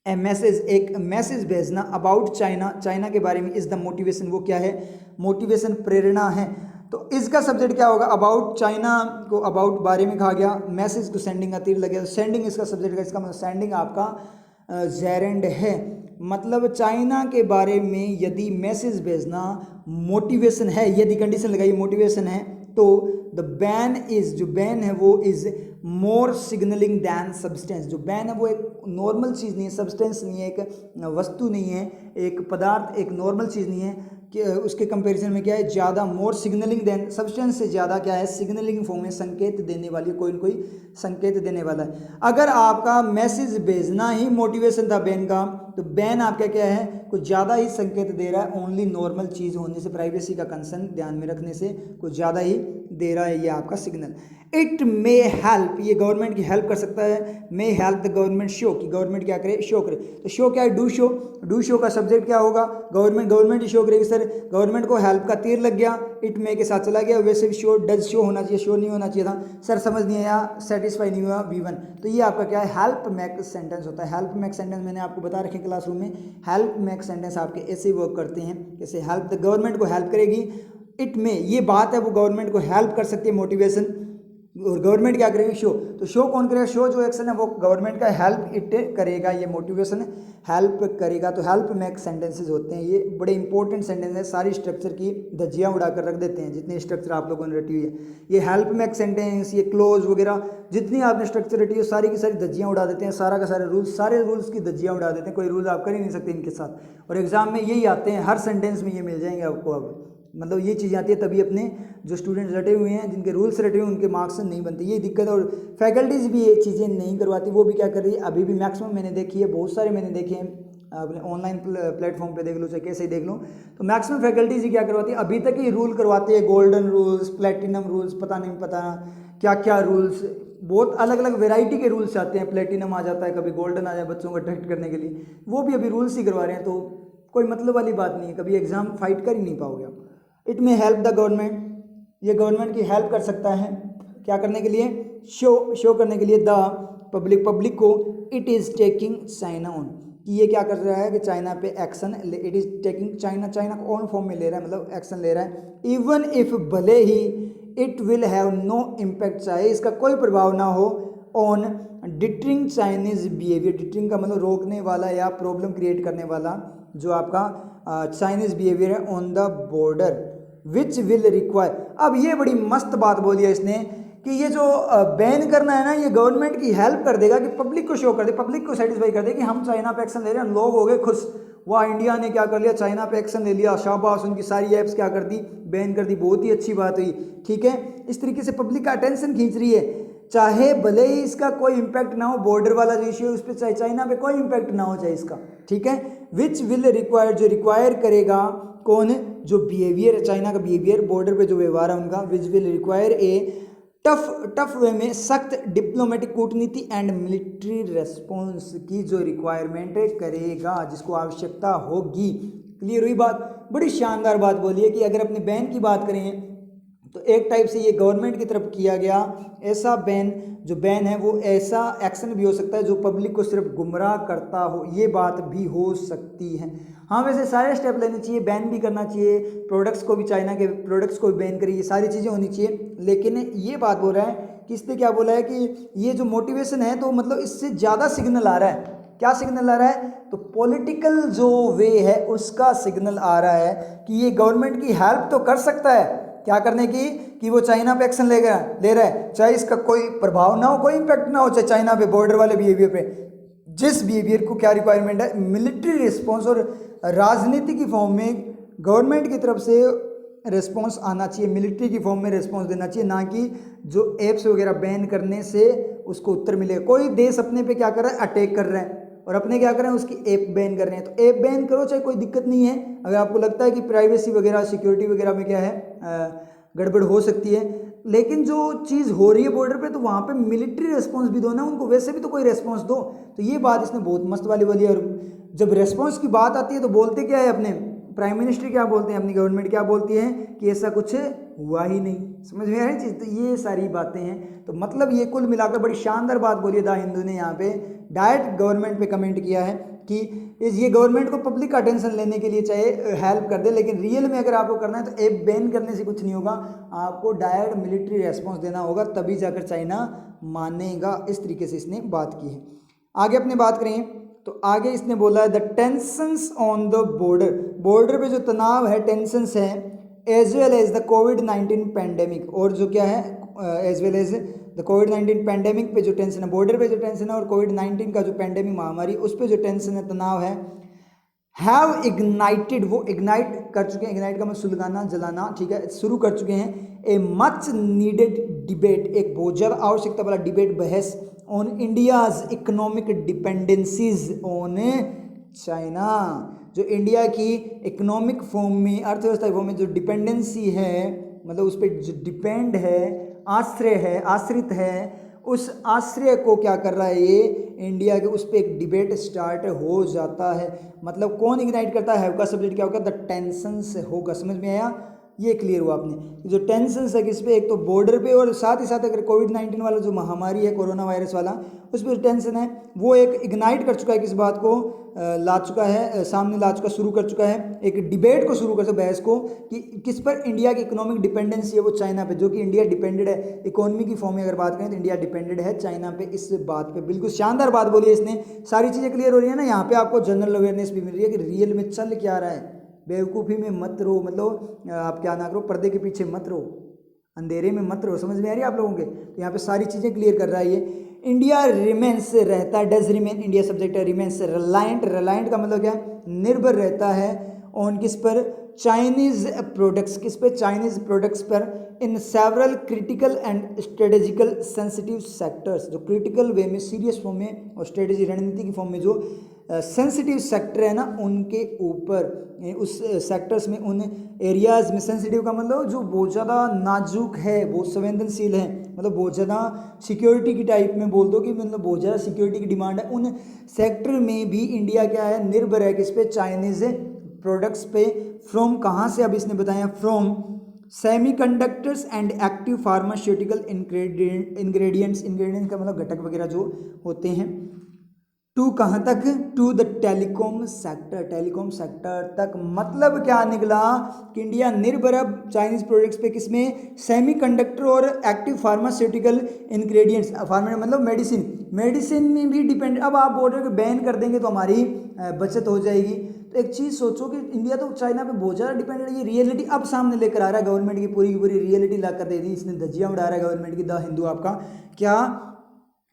[SPEAKER 1] ए मैसेज, एक मैसेज भेजना अबाउट चाइना, चाइना के बारे में, इज़ द मोटिवेशन, वो क्या है, मोटिवेशन प्रेरणा है। तो इसका सब्जेक्ट क्या होगा, अबाउट, चाइना को अबाउट बारे में कहा गया, मैसेज को सेंडिंग का तीर लगे, सेंडिंग इसका सब्जेक्ट है। इसका मतलब सेंडिंग आपका जेरेंड है, मतलब चाइना के बारे में यदि मैसेज भेजना मोटिवेशन है, यदि कंडीशन लगाइए मोटिवेशन है, तो द बैन इज, जो बैन है वो is more signalling than substance. जो बैन है वो एक नॉर्मल चीज़ नहीं है, सब्सटेंस नहीं है, एक वस्तु नहीं है, एक पदार्थ, एक नॉर्मल चीज़ नहीं है कि उसके कंपैरिजन में क्या है, ज़्यादा, मोर सिग्नलिंग देन सब्सटेंस से ज़्यादा क्या है, सिग्नलिंग फॉर्म में संकेत देने वाली, कोई न कोई संकेत देने वाला है। अगर आपका मैसेज भेजना ही मोटिवेशन था बैन का, तो बैन आपका क्या है, कुछ ज़्यादा ही संकेत दे रहा है, ओनली नॉर्मल चीज़ होने से, प्राइवेसी का कंसर्न ध्यान में रखने से कुछ ज़्यादा ही दे रहा है ये आपका सिग्नल। इट मे हेल्प, ये गवर्नमेंट की हेल्प कर सकता है, may help the government show, कि गवर्नमेंट क्या करे, शो करे। तो शो क्या है, डू शो, डू शो का सब्जेक्ट क्या होगा, गवर्नमेंट, गवर्नमेंट ही शो करेगी। सर गवर्नमेंट को हेल्प का तीर लग गया, इट मे के साथ चला गया, वैसे भी शो, डज शो होना चाहिए, शो नहीं होना चाहिए था। सर समझ नहीं आया, सेटिस्फाई नहीं हुआ, V1। तो ये आपका क्या है, हेल्प मेक सेंटेंस होता है। हेल्प मेक सेंटेंस मैंने आपको बता रखे क्लासरूम में, हेल्प मेक सेंटेंस आपके ऐसे ही वर्क करते हैं, जैसे हेल्प द गवर्नमेंट को हेल्प करेगी, इट में, ये बात है वो गवर्नमेंट को हेल्प कर सकती है, मोटिवेशन, और गवर्नमेंट क्या करेगी, शो। तो शो कौन करेगा, शो जो एक्शन है वो गवर्नमेंट का, हेल्प इट करेगा, ये मोटिवेशन हेल्प करेगा। तो हेल्प मेक सेंटेंसेज होते हैं, ये बड़े इंपॉर्टेंट सेंटेंस है, सारी स्ट्रक्चर की धज्जियाँ उड़ाकर रख देते हैं जितनी स्ट्रक्चर आप लोगों ने रटी हुई है। ये हेल्प मेक सेंटेंस, ये क्लोज वगैरह जितनी आपने स्ट्रक्चर रटी है सारी की सारी धज्जियाँ उड़ा देते हैं, सारा का सारे रूल्स, सारे रूल्स की धज्जियाँ उड़ा देते हैं, कोई रूल आप कर ही नहीं सकते इनके साथ। और एग्जाम में यही आते हैं, हर सेंटेंस में ये मिल जाएंगे आपको। अब मतलब ये चीज़ें आती है, तभी अपने जो स्टूडेंट्स रटे हुए हैं, जिनके रूल्स रटे हुए हैं, उनके मार्क्स नहीं बनते, ये दिक्कत है। और फैकल्टीज़ भी ये चीज़ें नहीं करवाती, वो भी क्या कर रही है, अभी भी मैक्सिमम मैंने देखी है, बहुत सारे मैंने देखे हैं, अपने ऑनलाइन प्लेटफॉर्म पे देख लो, चाहे कैसे ही देख लो, तो मैक्सिमम फैकल्टीज ही क्या करवाती है, अभी तक ही रूल करवाते हैं, गोल्डन रूल्स, प्लेटिनम रूल्स, पता नहीं पता क्या क्या रूल्स, बहुत अलग अलग वेराइटी के रूल्स आते हैं, प्लेटिनम आ जाता है, कभी गोल्डन आ जाए बच्चों को अट्रैक्ट करने के लिए, वो भी अभी रूल्स ही करवा रहे हैं। तो कोई मतलब वाली बात नहीं है, कभी एग्जाम फाइट कर ही नहीं पाओगे आप। इट में हेल्प द गवर्नमेंट, ये गवर्नमेंट की हेल्प कर सकता है, क्या करने के लिए, शो करने के लिए, द पब्लिक, पब्लिक को, it is taking China on, कि ये क्या कर रहा है कि चाइना पे action, it is taking China, China को ऑन फॉर्म में ले रहा है, मतलब एक्शन ले रहा है। इवन इफ, भले ही, it will have no impact, चाहे इसका कोई प्रभाव ना हो, on deterring Chinese behaviour, deterring का मतलब रोकने वाला या प्रॉब्लम क्रिएट करने वाला जो आपका चाइनीज बिहेवियर है, on the border, which will require. अब ये बड़ी मस्त बात बोली है इसने कि ये जो बैन करना है ना, ये गवर्नमेंट की हेल्प कर देगा कि पब्लिक को शो कर दे, पब्लिक को सेटिस्फाई कर दे कि हम चाइना पे एक्शन ले रहे हैं, लोग हो गए खुश, वाह इंडिया ने क्या कर लिया, चाइना पे एक्शन ले लिया, शाबाश, उनकी सारी ऐप्स क्या कर दी, बैन कर दी, बहुत ही अच्छी बात हुई, ठीक है। इस तरीके से पब्लिक का अटेंशन खींच रही है, चाहे भले ही इसका कोई इम्पैक्ट ना हो, बॉर्डर वाला जो इश्यू है उस पर, चाहे चाइना पे कोई इम्पैक्ट ना हो चाहे इसका, ठीक है। विच विल रिक्वायर, जो रिक्वायर करेगा, कौन, जो बिहेवियर, चाइना का बिहेवियर, बॉर्डर पे जो व्यवहार है उनका, which will require a tough way में, सख्त डिप्लोमेटिक कूटनीति एंड मिलिट्री रेस्पॉन्स की जो रिक्वायरमेंट करेगा, जिसको आवश्यकता होगी। क्लियर हुई बात, बड़ी शानदार बात बोली है कि अगर अपने बैन की बात करें तो एक टाइप से ये गवर्नमेंट की तरफ किया गया ऐसा बैन, जो बैन है वो ऐसा एक्शन भी हो सकता है जो पब्लिक को सिर्फ गुमराह करता हो, ये बात भी हो सकती है। हाँ वैसे सारे स्टेप लेने चाहिए, बैन भी करना चाहिए, प्रोडक्ट्स को भी, चाइना के प्रोडक्ट्स को भी बैन करिए, ये सारी चीज़ें होनी चाहिए। लेकिन ये बात बोल रहा है कि इसने क्या बोला है कि ये जो मोटिवेशन है तो मतलब इससे ज़्यादा सिग्नल आ रहा है, क्या सिग्नल आ रहा है, तो पॉलिटिकल जो वे है उसका सिग्नल आ रहा है कि ये गवर्नमेंट की हेल्प तो कर सकता है, क्या करने की, कि वो चाइना पे एक्शन ले रहा है, चाहे इसका कोई प्रभाव ना हो, कोई इम्पैक्ट ना हो, चाहे चाइना पे बॉर्डर वाले बिहेवियर पे, जिस बिहेवियर को क्या रिक्वायरमेंट है, मिलिट्री रिस्पॉन्स, और राजनीति की फॉर्म में गवर्नमेंट की तरफ से रिस्पॉन्स आना चाहिए, मिलिट्री की फॉर्म में रिस्पॉन्स देना चाहिए, ना कि जो एप्स वगैरह बैन करने से उसको उत्तर मिलेगा। कोई देश अपने पे क्या कर रहा है, अटैक कर रहा है, और अपने क्या कर रहे हैं, उसकी ऐप बैन कर रहे हैं। तो ऐप बैन करो, चाहे कोई दिक्कत नहीं है। अगर आपको लगता है कि प्राइवेसी वगैरह सिक्योरिटी वगैरह में क्या है गड़बड़ हो सकती है, लेकिन जो चीज़ हो रही है बॉर्डर पे, तो वहाँ पे मिलिट्री रिस्पॉन्स भी दो ना उनको, वैसे भी तो कोई रिस्पॉन्स दो। तो ये बात इसने बहुत मस्त वाली बोली है। और जब रिस्पॉन्स की बात आती है तो बोलते क्या है, अपने प्राइम मिनिस्टर क्या बोलते हैं, अपनी गवर्नमेंट क्या बोलती है कि ऐसा कुछ हुआ ही नहीं। समझ में आ रही चीज़? तो ये सारी बातें हैं। तो मतलब ये कुल मिलाकर बड़ी शानदार बात बोली है द हिंदू ने यहाँ पे, डायरेक्ट गवर्नमेंट पे कमेंट किया है कि ये गवर्नमेंट को पब्लिक का अटेंशन लेने के लिए चाहे हेल्प कर दे, लेकिन रियल में अगर आपको करना है तो ऐप बैन करने से कुछ नहीं होगा, आपको डायरेक्ट मिलिट्री रेस्पॉन्स देना होगा, तभी जाकर चाइना मानेगा। इस तरीके से इसने बात की है। आगे अपने बात करें तो आगे इसने बोला है the tensions on the border, border पे जो तनाव है, टेंशंस है, एज वेल एज द कोविड-19 पैंडेमिक, और जो क्या है एज वेल एज द कोविड-19 पैंडेमिक पे जो टेंशन है, बॉर्डर पे जो टेंशन है, और कोविड-19 का जो पैंडेमिक महामारी उस पे जो टेंशन है, तनाव है, हैव इग्नाइटेड, वो इग्नाइट कर चुके हैं, इग्नाइट का मतलब सुलगाना, जलाना, ठीक है, शुरू कर चुके हैं, ए मच नीडेड डिबेट, एक बहुत ज़्यादा आवश्यकता वाला डिबेट, बहस, on India's economic dependencies on China, जो इंडिया की इकोनॉमिक फॉर्म में, अर्थव्यवस्था फॉर्म में जो डिपेंडेंसी है, मतलब उस पर जो डिपेंड है, आश्रय है, आश्रित है, उस आश्रय को क्या कर रहा है ये इंडिया के, उस पर एक डिबेट स्टार्ट हो जाता है। मतलब कौन इग्नाइट करता है का सब्जेक्ट क्या होगा, द टेंशन से होगा। समझ में आया? ये क्लियर हुआ आपने। जो टेंशन है किस पे, एक तो बॉर्डर पे, और साथ ही साथ अगर कोविड-19 वाला जो महामारी है, कोरोना वायरस वाला, उस पर टेंशन है, वो एक इग्नाइट कर चुका है, किस बात को ला चुका है, सामने ला चुका, शुरू कर चुका है, एक डिबेट को शुरू कर चुका, बहस को, कि किस पर इंडिया की इकोनॉमिक डिपेंडेंसी है, वो चाइना पे, जो कि इंडिया डिपेंडेड है इकोनॉमी की फॉर्म में अगर बात करें तो इंडिया डिपेंडेड है चाइना पे। इस बात पे बिल्कुल शानदार बात बोली है इसने। सारी चीज़ें क्लियर हो रही है ना। यहाँ पे आपको जनरल अवेयरनेस भी मिल रही है कि रियल में चल क्या रहा है, बेवकूफ़ी में मत रहो, मतलब आप क्या ना करो, पर्दे के पीछे मत रहो, अंधेरे में मत रहो। समझ में आ रही है आप लोगों के? तो यहाँ पे सारी चीज़ें क्लियर कर रहा है ये। इंडिया रिमेंस रहता है, डज रिमेन, इंडिया सब्जेक्ट है, रिमेंस रिलायंट, रिलायंट का मतलब क्या है, निर्भर रहता है, ऑन किस पर, चाइनीज़ प्रोडक्ट्स, किस पे, चाइनीज़ प्रोडक्ट्स पर, in several critical and strategical sensitive sectors, जो क्रिटिकल वे में, सीरियस फॉर्म में, और स्ट्रेटेजी रणनीति की फॉर्म में जो सेंसिटिव सेक्टर है ना, उनके ऊपर, उस सेक्टर्स में, उन एरियाज़ में, सेंसिटिव का मतलब जो बहुत ज़्यादा नाजुक है, बहुत संवेदनशील है, मतलब बहुत ज़्यादा सिक्योरिटी की टाइप में बोल दो कि मतलब बहुत ज़्यादा सिक्योरिटी की डिमांड है, उन सेक्टर में भी इंडिया क्या है, निर्भर है किस पे, चाइनीज़ प्रोडक्ट्स पे। फ्रॉम कहाँ से, अब इसने बताया, from semiconductors and active pharmaceutical ingredients का मतलब घटक वगैरह जो होते हैं, टू कहाँ तक, to the telecom sector, telecom sector तक। मतलब क्या निकला कि इंडिया निर्भर अब चाइनीज प्रोडक्ट्स पे, किसमें, सेमीकंडक्टर और एक्टिव फार्मास्यूटिकल इंग्रेडिएंट्स, फार्मा मतलब मेडिसिन, मेडिसिन में भी डिपेंड। अब आप बॉर्डर को बैन कर देंगे तो हमारी बचत हो जाएगी। तो एक चीज़ सोचो कि इंडिया तो चाइना पे बहुत ज़्यादा डिपेंडेंट है, ये रियलिटी अब सामने लेकर आ रहा है, गवर्नमेंट की पूरी रियलिटी ला कर दे दी इसने, धज्जियाँ उड़ा रहा है गवर्नमेंट की, द हिंदू आपका, क्या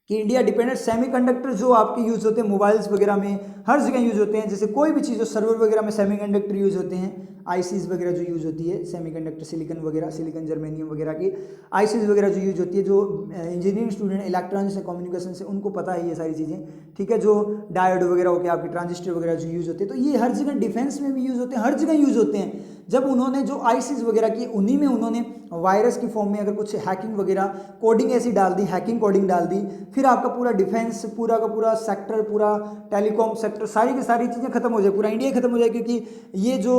[SPEAKER 1] कि इंडिया डिपेंडेंट, सेमीकंडक्टर जो आपके यूज़ होते हैं मोबाइल्स वगैरह में, हर जगह यूज़ होते हैं, जैसे कोई भी चीज़ जो सर्वर वगैरह में सेमीकंडक्टर यूज़ होते हैं, आईसीज वगैरह जो यूज़ होती है, सेमीकंडक्टर, सिलिकन वगैरह, सिलिकन जर्मेनियम वगैरह की आईसीज वगैरह जो यूज़ होती है, जो इंजीनियरिंग स्टूडेंट इलेक्ट्रॉनिक्स से, कम्युनिकेशन से, उनको पता है ये सारी चीज़ें, ठीक है, जो डायोड वगैरह हो गया, आपके ट्रांजिस्टर वगैरह जो यूज़ होते हैं, तो ये हर जगह डिफेंस में भी यूज़ होते हैं, हर जगह यूज़ होते हैं। जब उन्होंने जो आईसीज वगैरह की, उन्हीं में उन्होंने वायरस की फॉर्म में अगर कुछ हैकिंग वगैरह, कोडिंग ऐसी डाल दी, हैकिंग कोडिंग डाल दी, फिर आपका पूरा डिफेंस, पूरा का पूरा सेक्टर, पूरा टेलीकॉम सेक्टर, सारी की सारी चीज़ें खत्म हो जाए, पूरा इंडिया खत्म हो जाए, क्योंकि ये जो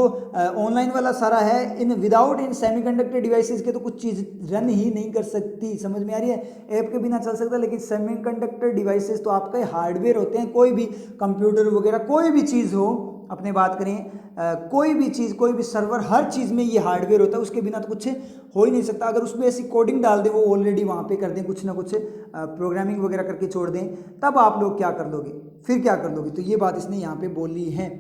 [SPEAKER 1] ऑनलाइन वाला सारा है, in without in semiconductor devices के तो कुछ चीज़ रन ही नहीं कर सकती। समझ में आ रही है? ऐप के बिना चल सकता, लेकिन सेमीकंडक्टर डिवाइसेस तो आपके हार्डवेयर होते हैं, कोई भी कंप्यूटर वगैरह, कोई भी चीज़ हो, अपने बात करें कोई भी चीज़, कोई भी सर्वर, हर चीज़ में ये हार्डवेयर होता है, उसके बिना तो कुछ हो ही नहीं सकता। अगर उसमें ऐसी कोडिंग डाल दें, वो ऑलरेडी वहाँ पे कर दें, कुछ ना कुछ प्रोग्रामिंग वगैरह करके छोड़ दें, तब आप लोग क्या कर लोगे, फिर क्या कर लोगे? तो ये बात इसने यहाँ पे बोली है।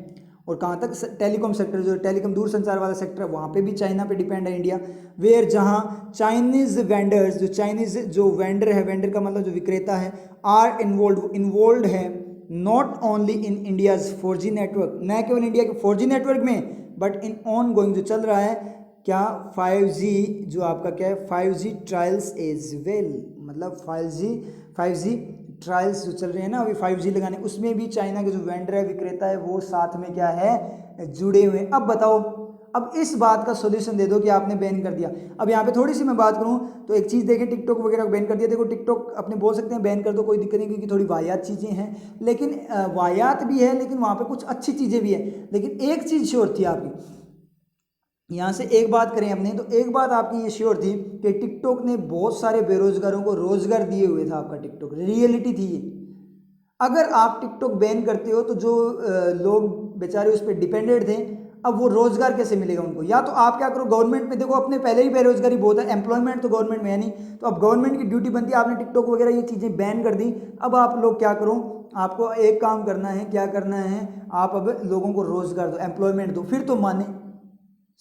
[SPEAKER 1] और कहाँ तक, टेलीकॉम सेक्टर, जो टेलीकॉम दूर संचार वाला सेक्टर है, वहाँ पे भी चाइना पे डिपेंड है इंडिया, वेयर जहाँ चाइनीज़ वेंडर्स, जो चाइनीज़ जो वेंडर है, वेंडर का मतलब जो विक्रेता है, आर इन्वॉल्व है, not only in India's 4G network, न केवल इंडिया के 4G नेटवर्क में, बट इन ऑन गोइंग जो चल रहा है क्या 5G जो आपका क्या है 5G ट्रायल्स एज वेल, मतलब 5G ट्रायल्स जो चल रहे हैं ना अभी 5G लगाने, उसमें भी चाइना के जो वेंडर है विक्रेता है वो साथ में क्या है जुड़े हुए हैं। अब बताओ, अब इस बात का सोल्यूशन दे दो कि आपने बैन कर दिया। अब यहाँ पे थोड़ी सी मैं बात करूँ तो एक चीज़ देखें, टिकटॉक वगैरह को बैन कर दिया। देखो टिकटॉक अपने बोल सकते हैं बैन कर दो, कोई दिक्कत नहीं, क्योंकि थोड़ी वाहियात चीज़ें हैं, लेकिन वाहियात भी है लेकिन वहाँ पे कुछ अच्छी चीज़ें भी है। लेकिन एक चीज़ श्योर थी आपकी, यहाँ से एक बात करें अपने तो एक बात आपकी ये श्योर थी कि टिकटॉक ने बहुत सारे बेरोजगारों को रोजगार दिए हुए था। आपका टिकटॉक रियलिटी थी ये। अगर आप टिकटॉक बैन करते हो तो जो लोग बेचारे उस पर डिपेंडेंट थे, अब वो रोजगार कैसे मिलेगा उनको? या तो आप क्या करो, गवर्नमेंट में देखो, अपने पहले ही बेरोजगारी बहुत है, एम्प्लॉयमेंट तो गवर्नमेंट में है नहीं, तो अब गवर्नमेंट की ड्यूटी बनती है, आपने टिकटॉक वगैरह ये चीज़ें बैन कर दी। अब आप लोग क्या करो, आपको एक काम करना है, क्या करना है, आप अब लोगों को रोजगार दो, एम्प्लॉयमेंट दो, फिर तो माने।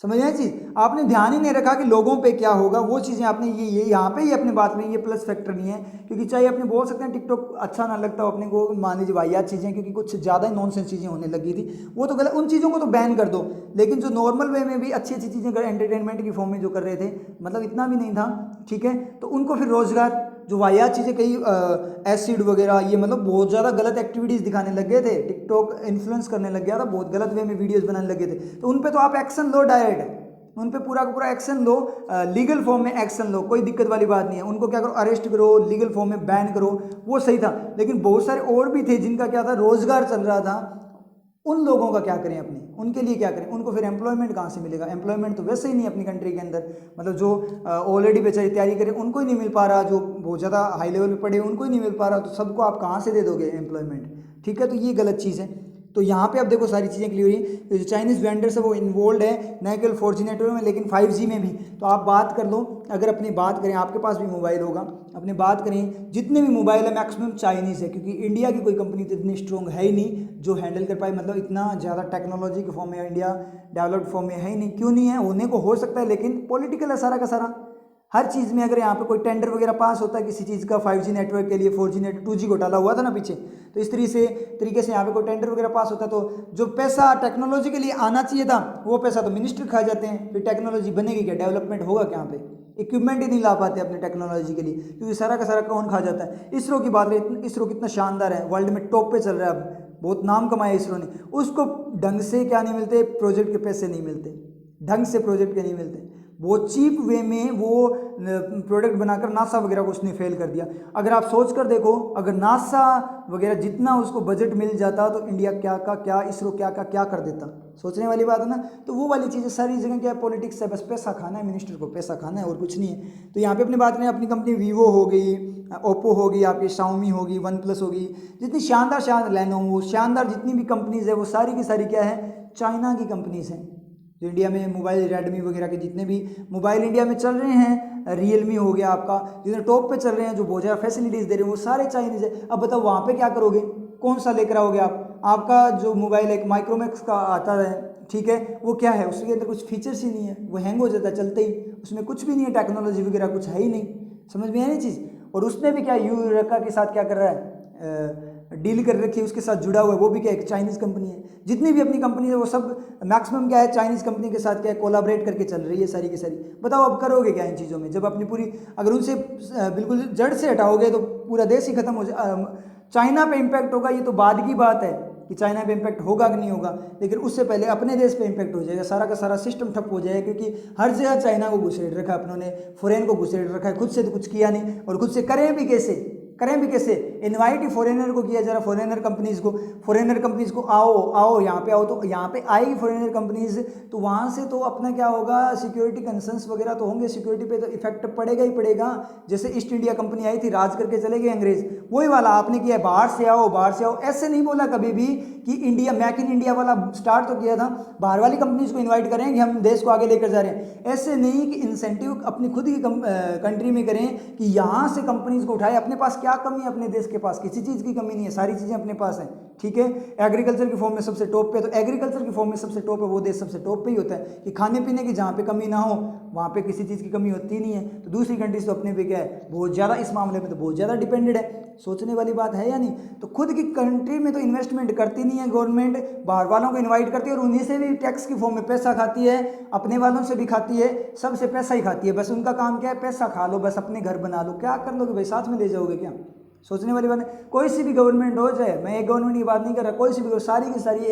[SPEAKER 1] समझ में चीज, आपने ध्यान ही नहीं रखा कि लोगों पे क्या होगा, वो चीजें आपने ये यहाँ पे ही अपनी बात में ये प्लस फैक्टर नहीं है। क्योंकि चाहे अपने बोल सकते हैं टिकटॉक अच्छा ना लगता हो अपने को, मान लीजिए वाहियात चीजें, क्योंकि कुछ ज्यादा ही नॉनसेंस चीजें होने लगी थी, वो तो गलत, उन चीजों को तो बैन कर दो। लेकिन जो नॉर्मल वे में भी अच्छी अच्छी चीजें एंटरटेनमेंट की फॉर्म में जो कर रहे थे, मतलब इतना भी नहीं था, ठीक है, तो उनको फिर रोजगार, जो वाहियात चीज़ें कई एसिड वगैरह ये मतलब बहुत ज़्यादा गलत एक्टिविटीज़ दिखाने लग गए थे, टिकटॉक इन्फ्लुएंस करने लग गया था, बहुत गलत वे में वीडियोस बनाने लगे थे, तो उन पे तो आप एक्शन लो, डायरेक्ट उन पे पूरा का पूरा एक्शन लो, लीगल फॉर्म में एक्शन लो, कोई दिक्कत वाली बात नहीं है। उनको क्या करो, अरेस्ट करो, लीगल फॉर्म में बैन करो, वो सही था। लेकिन बहुत सारे और भी थे जिनका क्या था, रोजगार चल रहा था, उन लोगों का क्या करें अपने, उनके लिए क्या करें, उनको फिर एम्प्लॉयमेंट कहाँ से मिलेगा? एम्प्लॉयमेंट तो वैसे ही नहीं अपनी कंट्री के अंदर, मतलब जो ऑलरेडी बेचारे तैयारी करें उनको ही नहीं मिल पा रहा, जो बहुत ज़्यादा हाई लेवल पे पढ़े उनको ही नहीं मिल पा रहा, तो सबको आप कहाँ से दे दोगे एम्प्लॉयमेंट? ठीक है, तो ये गलत चीज़ है। तो यहाँ पे अब देखो सारी चीज़ें क्लियर हुई, जो चाइनीज़ वेंडर्स है वो इन्वॉल्व है न केवल 4G नेटवर्क में लेकिन 5G में भी। तो आप बात कर लो, अगर अपनी बात करें, आपके पास भी मोबाइल होगा, अपनी बात करें, जितने भी मोबाइल है मैक्सिमम चाइनीज़ है, क्योंकि इंडिया की कोई कंपनी तो इतनी स्ट्रॉन्ग है ही नहीं जो हैंडल कर पाए, मतलब इतना ज़्यादा टेक्नोलॉजी के फॉर्म में इंडिया डेवलप्ड फॉर्म में है ही नहीं। क्यों नहीं है, होने को हो सकता है, लेकिन पॉलिटिकल है सारा का सारा। हर चीज़ में अगर यहाँ पे कोई टेंडर वगैरह पास होता है किसी चीज़ का 5G नेटवर्क के लिए, 4G नेटवर्क 2G घोटाला हुआ था ना पीछे, तो इस तरीके से यहाँ पे कोई टेंडर वगैरह पास होता है, तो जो पैसा टेक्नोलॉजी के लिए आना चाहिए था वो पैसा तो मिनिस्टर खा जाते हैं, फिर टेक्नोलॉजी बनेगी क्या, डेवलपमेंट होगा क्या? यहाँ पे इक्विपमेंट ही नहीं ला पाते अपने टेक्नोलॉजी के लिए, क्योंकि सारा का सारा कौन खा जाता है? इसरो की बात करें, इसरो कितना शानदार है, वर्ल्ड में टॉप पे चल रहा है, अब बहुत नाम कमाया इसरो ने, उसको ढंग से क्या नहीं मिलते, प्रोजेक्ट के पैसे नहीं मिलते, ढंग से प्रोजेक्ट के नहीं मिलते, वो चीप वे में वो प्रोडक्ट बनाकर नासा वगैरह को उसने फेल कर दिया। अगर आप सोच कर देखो, अगर नासा वगैरह जितना उसको बजट मिल जाता तो इंडिया क्या का क्या, इसरो क्या का क्या कर देता, सोचने वाली बात है ना। तो वो वाली चीज़ें सारी जगह क्या है, पॉलिटिक्स है, बस पैसा खाना है, मिनिस्टर को पैसा खाना है और कुछ नहीं है। तो यहाँ पे अपनी बात करें, अपनी कंपनी वीवो हो गई, ओप्पो होगी, आपकी शाओमी होगी, वन प्लस होगी, जितनी शानदार लेनोवो, शानदार जितनी भी कंपनीज़ है वो सारी की सारी क्या है, चाइना की कंपनीज़ हैं। जो इंडिया में मोबाइल, रेडमी वगैरह के जितने भी मोबाइल इंडिया में चल रहे हैं, रियलमी हो गया आपका, जितने टॉप पे चल रहे हैं, जो बहुत ज़्यादा फैसिलिटीज़ दे रहे हैं, वो सारे चाइनीज़ है। अब बताओ वहाँ पे क्या करोगे, कौन सा लेकर आओगे आप? आपका जो मोबाइल एक माइक्रोमैक्स का आता है, ठीक है, वो क्या है, उसके अंदर कुछ फीचर्स ही नहीं है, वो हैंग हो जाता है चलते ही, उसमें कुछ भी नहीं है, टेक्नोलॉजी वगैरह कुछ है ही नहीं। समझ में आया चीज़? और उसने भी क्या यूरेका के साथ क्या कर रहा है, डील कर रखी है, उसके साथ जुड़ा हुआ है, वो भी क्या एक चाइनीज़ कंपनी है। जितनी भी अपनी कंपनी है वो सब मैक्सिमम क्या है, चाइनीज़ कंपनी के साथ क्या है, कोलाबरेट करके चल रही है सारी की सारी। बताओ अब करोगे क्या इन चीज़ों में, जब अपनी पूरी, अगर उनसे बिल्कुल जड़ से हटाओगे तो पूरा देश ही खत्म हो जाए। चाइना पे इम्पैक्ट होगा ये तो बाद की बात है कि चाइना पे इम्पैक्ट होगा कि नहीं होगा, लेकिन उससे पहले अपने देश पे इम्पैक्ट हो जाएगा, सारा का सारा सिस्टम ठप हो जाएगा, क्योंकि हर जगह चाइना को घुसेड़ रखा है अपनों ने, फॉरेन को घुसेड़ रखा है, खुद से तो कुछ किया नहीं, और खुद से करें भी कैसे, इनवाइट ही फॉरेनर को किया, जरा फॉरेनर कंपनीज को आओ यहाँ पे आओ, तो यहाँ पे आएगी फॉरेनर कंपनीज, तो वहाँ से तो अपना क्या होगा, सिक्योरिटी कंसर्न्स वगैरह तो होंगे, सिक्योरिटी पे तो इफेक्ट पड़ेगा ही पड़ेगा। जैसे ईस्ट इंडिया कंपनी आई थी, राज करके चले गए अंग्रेज, वही वाला आपने किया, बाहर से आओ, ऐसे नहीं बोला कभी भी कि इंडिया, मेक इन इंडिया वाला स्टार्ट तो किया था, बाहर वाली कंपनीज को इन्वाइट करें कि हम देश को आगे लेकर जा रहे हैं, ऐसे नहीं कि इंसेंटिव अपनी खुद की कंट्री में करें कि यहाँ से कंपनीज को उठाए। अपने पास क्या कमी है, अपने देश के पास किसी चीज़ की कमी नहीं है, सारी चीज़ें अपने पास हैं, ठीक है। एग्रीकल्चर की फॉर्म में सबसे टॉप पे, तो एग्रीकल्चर की फॉर्म में सबसे टॉप है वो देश सबसे टॉप पे ही होता है कि खाने पीने की जहाँ पे कमी ना हो वहाँ पे किसी चीज़ की कमी होती नहीं है। तो दूसरी कंट्रीज तो अपने पे क्या है, बहुत ज़्यादा इस मामले में तो बहुत ज़्यादा डिपेंडेड है। सोचने वाली बात है या नहीं। तो खुद की कंट्री में तो इन्वेस्टमेंट करती नहीं है गवर्नमेंट, बाहर वालों को इन्वाइट करती है और उन्हीं से भी टैक्स की फॉर्म में पैसा खाती है, अपने वालों से भी खाती है, सबसे पैसा ही खाती है। बस उनका काम क्या है, पैसा खा लो, बस अपने घर बना लो। क्या कर लोगे भाई, साथ में ले जाओगे क्या? सोचने वाली बात है। कोई सी भी गवर्नमेंट हो जाए, मैं एक गवर्नमेंट की बात नहीं कर रहा, कोई सी भी, सारी की सारी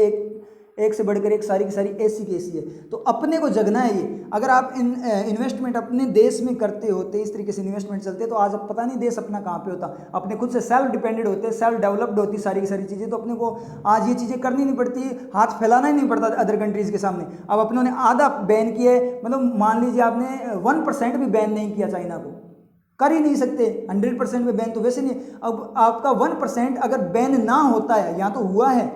[SPEAKER 1] एक से बढ़कर एक, सारी की सारी ऐसी की ऐसी है। तो अपने को जगना है ये। अगर आप इन्वेस्टमेंट अपने देश में करते होते, इस तरीके से इन्वेस्टमेंट चलते, तो आज अब पता नहीं देश अपना कहाँ पे होता। अपने खुद से सेल्फ डिपेंडेंट होते, सेल्फ डेवलप्ड होती सारी की सारी चीज़ें, तो अपने को आज ये चीज़ें करनी नहीं पड़ती, हाथ फैलाना ही नहीं पड़ता अदर कंट्रीज़ के सामने। अब अपनों ने आधा बैन किया है, मतलब मान लीजिए आपने 1% भी बैन नहीं किया चाइना को, कर ही नहीं सकते। 100% में बैन तो वैसे नहीं। अब आपका 1% अगर बैन ना होता है, यहाँ तो हुआ है,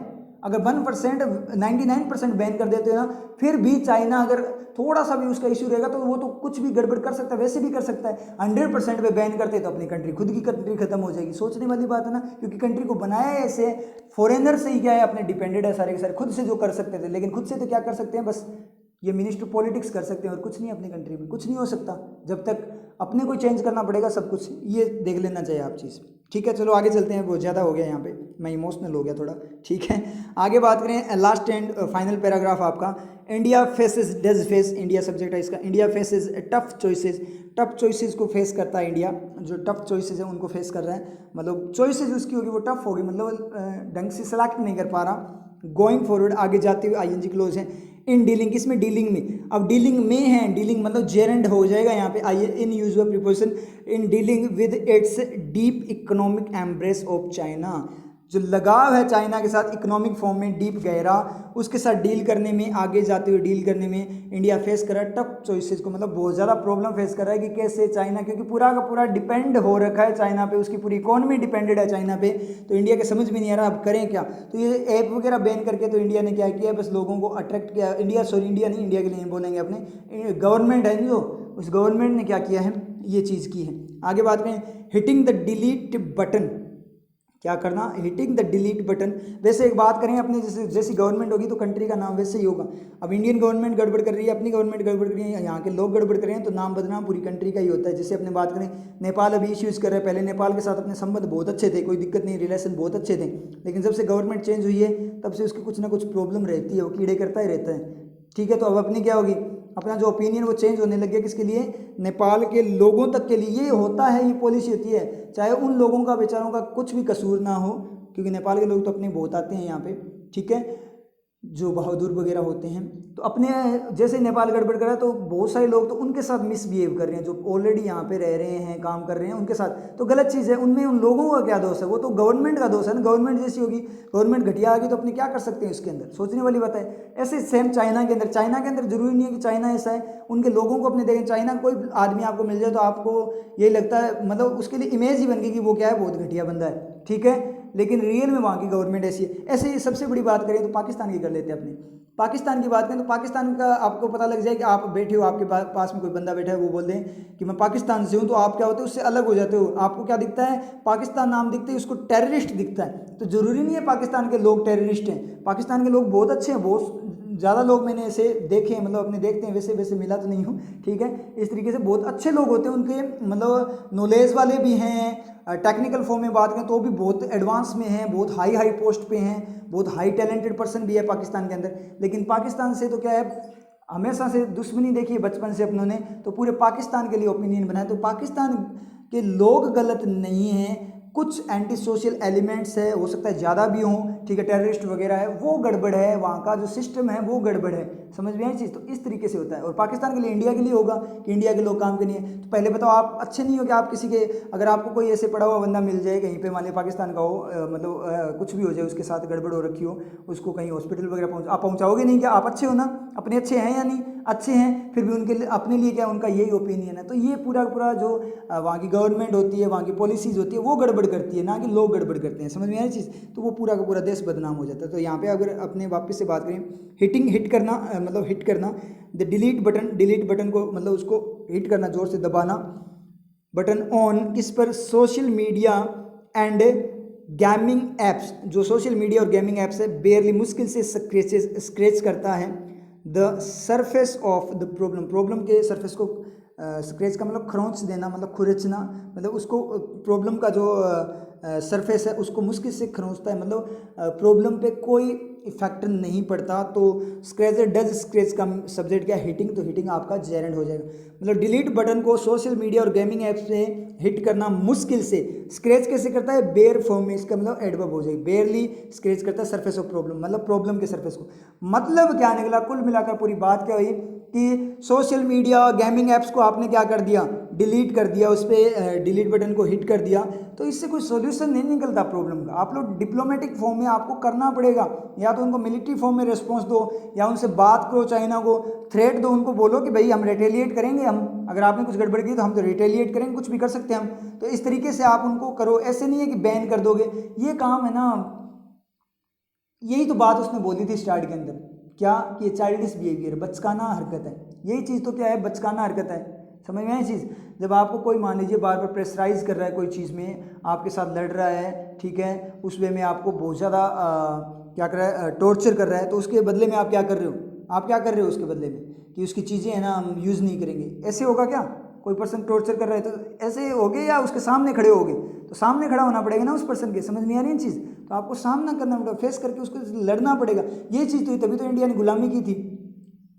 [SPEAKER 1] अगर 1% 99% बैन कर देते हैं ना, फिर भी चाइना अगर थोड़ा सा भी उसका इश्यू रहेगा तो वो तो कुछ भी गड़बड़ कर सकता है, वैसे भी कर सकता है। 100% पे बैन करते तो अपनी कंट्री, खुद की कंट्री खत्म हो जाएगी। सोचने वाली बात है ना, क्योंकि कंट्री को बनाया है ऐसे, फॉरेनर से ही क्या है, अपने डिपेंडेड है सारे के सारे, खुद से जो कर सकते थे। लेकिन खुद से तो क्या कर सकते हैं, बस ये मिनिस्टर पॉलिटिक्स कर सकते हैं और कुछ नहीं। अपनी कंट्री में कुछ नहीं हो सकता जब तक अपने को चेंज करना पड़ेगा सब कुछ। ये देख लेना चाहिए आप चीज़, ठीक है। चलो आगे चलते हैं, बहुत ज़्यादा हो गया यहाँ पे, मैं इमोशनल हो गया थोड़ा, ठीक है। आगे बात करें, लास्ट एंड फाइनल पैराग्राफ आपका, India faces does face, India subject है इसका, India faces tough choices. Tough choices को फेस करता है इंडिया, जो टफ चॉइसेस है उनको फेस कर रहा है, मतलब चॉइसेस उसकी होगी वो टफ होगी, मतलब ढंग से सेलेक्ट नहीं कर पा रहा। गोइंग फॉरवर्ड, आगे जाते हुए, आईएनजी क्लोज है। इन डीलिंग, किसमें, डीलिंग में। अब डीलिंग में है, डीलिंग मतलब जेरेंड हो जाएगा यहाँ पे, I in usual preposition, in dealing with its deep economic embrace of China. जो लगाव है चाइना के साथ इकोनॉमिक फॉर्म में, डीप गहरा, उसके साथ डील करने में, आगे जाते हुए डील करने में इंडिया फेस कर रहा है टफ चॉइसेस को, मतलब बहुत ज़्यादा प्रॉब्लम फेस कर रहा है कि कैसे चाइना, क्योंकि पूरा का पूरा डिपेंड हो रखा है चाइना पे, उसकी पूरी इकोनॉमी डिपेंडेड है चाइना पे। तो इंडिया के समझ में नहीं आ रहा अब करें क्या। तो ये ऐप वगैरह बैन करके तो इंडिया ने क्या किया, बस लोगों को अट्रैक्ट किया। इंडिया नहीं, इंडिया के लिए बोलेंगे, अपने गवर्नमेंट है जो, उस गवर्नमेंट ने क्या किया है, ये चीज़ की है। आगे बात करें, हिटिंग द डिलीट बटन, क्या करना, हिटिंग द डिलीट बटन। वैसे एक बात करें, अपने जैसी गवर्नमेंट होगी तो कंट्री का नाम वैसे ही होगा। अब इंडियन गवर्नमेंट गड़बड़ कर रही है, अपनी गवर्नमेंट गड़बड़ कर रही है, यहाँ के लोग गड़बड़ कर रहे हैं, तो नाम बदनाम पूरी कंट्री का ही होता है। जैसे अपने बात करें, नेपाल अभी इश्यूज़ कर रहा है, पहले नेपाल के साथ अपने संबंध बहुत अच्छे थे, कोई दिक्कत नहीं, रिलेशन बहुत अच्छे थे, लेकिन जब से गवर्नमेंट चेंज हुई है तब से उसकी कुछ ना कुछ प्रॉब्लम रहती है, वो कीड़े करता ही रहता है, ठीक है। तो अब अपनी क्या होगी, अपना जो ओपिनियन वो चेंज होने लग गया, किसके लिए, नेपाल के लोगों तक के लिए। ये होता है, ये पॉलिसी होती है, चाहे उन लोगों का बेचारों का कुछ भी कसूर ना हो, क्योंकि नेपाल के लोग तो अपने बहुत आते हैं यहाँ पे, ठीक है, जो बहादुर वगैरह होते हैं। तो अपने जैसे नेपाल गड़बड़ कर रहा है तो बहुत सारे लोग तो उनके साथ मिसबिहेव कर रहे हैं, जो ऑलरेडी यहाँ पे रह रहे हैं, काम कर रहे हैं, उनके साथ तो गलत चीज़ है। उनमें उन लोगों का क्या दोष है, वो तो गवर्नमेंट का दोष है ना। गवर्नमेंट जैसी होगी, गवर्नमेंट घटिया आ गई तो अपने क्या कर सकते हैं उसके अंदर, सोचने वाली बात है। ऐसे सेम चाइना के अंदर, चाइना के अंदर जरूरी नहीं है कि चाइना ऐसा है, उनके लोगों को अपने देखें। चाइना कोई आदमी आपको मिल जाए तो आपको यही लगता है, मतलब उसके लिए इमेज ही बन गई कि वो क्या है, बहुत घटिया बंदा है, ठीक है, लेकिन रियल में वहाँ की गवर्नमेंट ऐसी है। ऐसे ही सबसे बड़ी बात करें तो पाकिस्तान की कर लेते हैं। अपने पाकिस्तान की बात करें तो पाकिस्तान का आपको पता लग जाए कि आप बैठे हो, आपके पास में कोई बंदा बैठा है, वो बोल दें कि मैं पाकिस्तान से हूँ, तो आप क्या होते हो, उससे अलग हो जाते हो। आपको क्या दिखता है, पाकिस्तान नाम दिखते है, उसको टेररिस्ट दिखता है। तो ज़रूरी नहीं है पाकिस्तान के लोग टेररिस्ट हैं, पाकिस्तान के लोग बहुत अच्छे हैं, बहुत ज़्यादा लोग मैंने ऐसे देखे हैं, मतलब अपने देखते हैं, वैसे वैसे मिला तो नहीं हूँ, ठीक है। इस तरीके से बहुत अच्छे लोग होते हैं उनके, मतलब नॉलेज वाले भी हैं। टेक्निकल फॉर्म में बात करें तो भी बहुत एडवांस में हैं, बहुत हाई पोस्ट पे हैं, बहुत हाई टैलेंटेड पर्सन भी है पाकिस्तान के अंदर। लेकिन पाकिस्तान से तो क्या है, हमेशा से दुश्मनी देखी है बचपन से अपनों ने, तो पूरे पाकिस्तान के लिए ओपिनियन बनाया। तो पाकिस्तान के लोग गलत नहीं हैं, कुछ एंटी सोशल एलिमेंट्स है, हो सकता है ज़्यादा भी हों, ठीक है, टेररिस्ट वगैरह है, वो गड़बड़ है, वहाँ का जो सिस्टम है वो गड़बड़ है, समझ में आई चीज़। तो इस तरीके से होता है। और पाकिस्तान के लिए, इंडिया के लिए होगा कि इंडिया के लोग काम के नहीं है। तो पहले बताओ, आप अच्छे नहीं हो कि आप किसी के, अगर आपको कोई ऐसे पड़ा हुआ बंदा मिल जाए कहीं पे, मान लिया पाकिस्तान का हो, मतलब कुछ भी हो जाए, उसके साथ गड़बड़ हो रखी हो, उसको कहीं हॉस्पिटल वगैरह आप पहुँचाओगे नहीं क्या? आप अच्छे हो ना, अपने अच्छे हैं या नहीं, अच्छे हैं, फिर भी उनके लिए, अपने लिए क्या, उनका यही ओपिनियन है। तो ये पूरा पूरा जो वहाँ की गवर्नमेंट होती है, वहाँ की पॉलिसीज़ होती है, वो गड़बड़ करती है, ना कि लोग गड़बड़ करते हैं, समझ में आई चीज़। तो वो पूरा का पूरा देश बदनाम हो जाता है। तो यहाँ पे अगर अपने वापस से बात करें, हिट करना, मतलब हिट करना, द डिलीट बटन को, मतलब उसको हिट करना, जोर से दबाना बटन ऑन, किस पर, social media and gaming apps, जो सोशल मीडिया और गेमिंग ऐप्स है, बेयरली मुश्किल से स्क्रैच करता है the surface of the problem, problem के सरफेस को स्क्रैच का मतलब खरोंच देना, मतलब खुरचना, मतलब उसको प्रॉब्लम का जो सरफेस है उसको मुश्किल से खरोंचता है, मतलब प्रॉब्लम पे कोई इफेक्ट नहीं पड़ता। तो स्क्रैच डज स्क्रैच का सब्जेक्ट क्या, हिटिंग, तो हिटिंग आपका जेरेंड हो जाएगा। मतलब डिलीट बटन को सोशल मीडिया और गेमिंग ऐप्स से हिट करना मुश्किल से, स्क्रैच कैसे करता है, बेयर फॉर्म में, इसका मतलब एडवर्ब हो जाएगी, बेयरली स्क्रैच करता है सरफेस ऑफ प्रॉब्लम, मतलब प्रॉब्लम के सरफेस को। मतलब क्या निकला, कुल मिलाकर पूरी बात क्या हुई कि सोशल मीडिया गेमिंग ऐप्स को आपने क्या कर दिया, डिलीट कर दिया, उस पर डिलीट बटन को हिट कर दिया, तो इससे कोई सोल्यूशन नहीं निकलता प्रॉब्लम का। आप लोग डिप्लोमेटिक फॉर्म में आपको करना पड़ेगा, या तो उनको मिलिट्री फॉर्म में रिस्पॉन्स दो, या उनसे बात करो, चाइना को थ्रेट दो, उनको बोलो कि भाई हम रिटेलिएट करेंगे, हम अगर आपने कुछ गड़बड़ की तो हम तो रिटेलिएट करेंगे, कुछ भी कर सकते हैं हम। तो इस तरीके से आप उनको करो, ऐसे नहीं है कि बैन कर दोगे, ये काम है ना। यही तो बात उसने बोली थी स्टार्ट के अंदर, क्या कि ये चाइल्डिश बिहेवियर, बचकाना हरकत है। यही चीज़ तो क्या है, बचकाना हरकत है। समझ में आई चीज़, जब आपको कोई मान लीजिए बार बार प्रेशराइज कर रहा है कोई चीज़ में, आपके साथ लड़ रहा है, ठीक है, उस वे में आपको बहुत ज़्यादा क्या कर रहा है, टॉर्चर कर रहा है, तो उसके बदले में आप क्या कर रहे हो, आप क्या कर रहे हो उसके बदले में, कि उसकी चीज़ें हैं ना हम यूज़ नहीं करेंगे। ऐसे होगा क्या, कोई पर्सन टॉर्चर कर रहा है तो ऐसे होगे, या उसके सामने खड़े होगे, तो सामने खड़ा होना पड़ेगा ना उस पर्सन के। समझ नहीं आ रही चीज़, तो आपको सामना करना पड़ेगा, फेस करके उसको लड़ना पड़ेगा। ये चीज़ तो तभी तो इंडिया ने गुलामी की थी।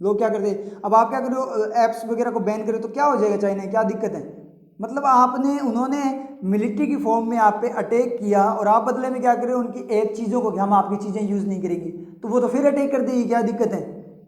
[SPEAKER 1] लोग क्या करते हैं, अब आप क्या कर रहे हो, ऐप्स वगैरह को बैन करो तो क्या हो जाएगा, चाइना क्या दिक्कत है, मतलब आपने, उन्होंने मिलिट्री की फॉर्म में आप पे अटैक किया, और आप बदले में क्या कर रहे हो, उनकी एक चीज़ों को कि हम आपकी चीज़ें यूज़ नहीं करेंगे, तो वो तो फिर अटैक कर देगी, क्या दिक्कत है।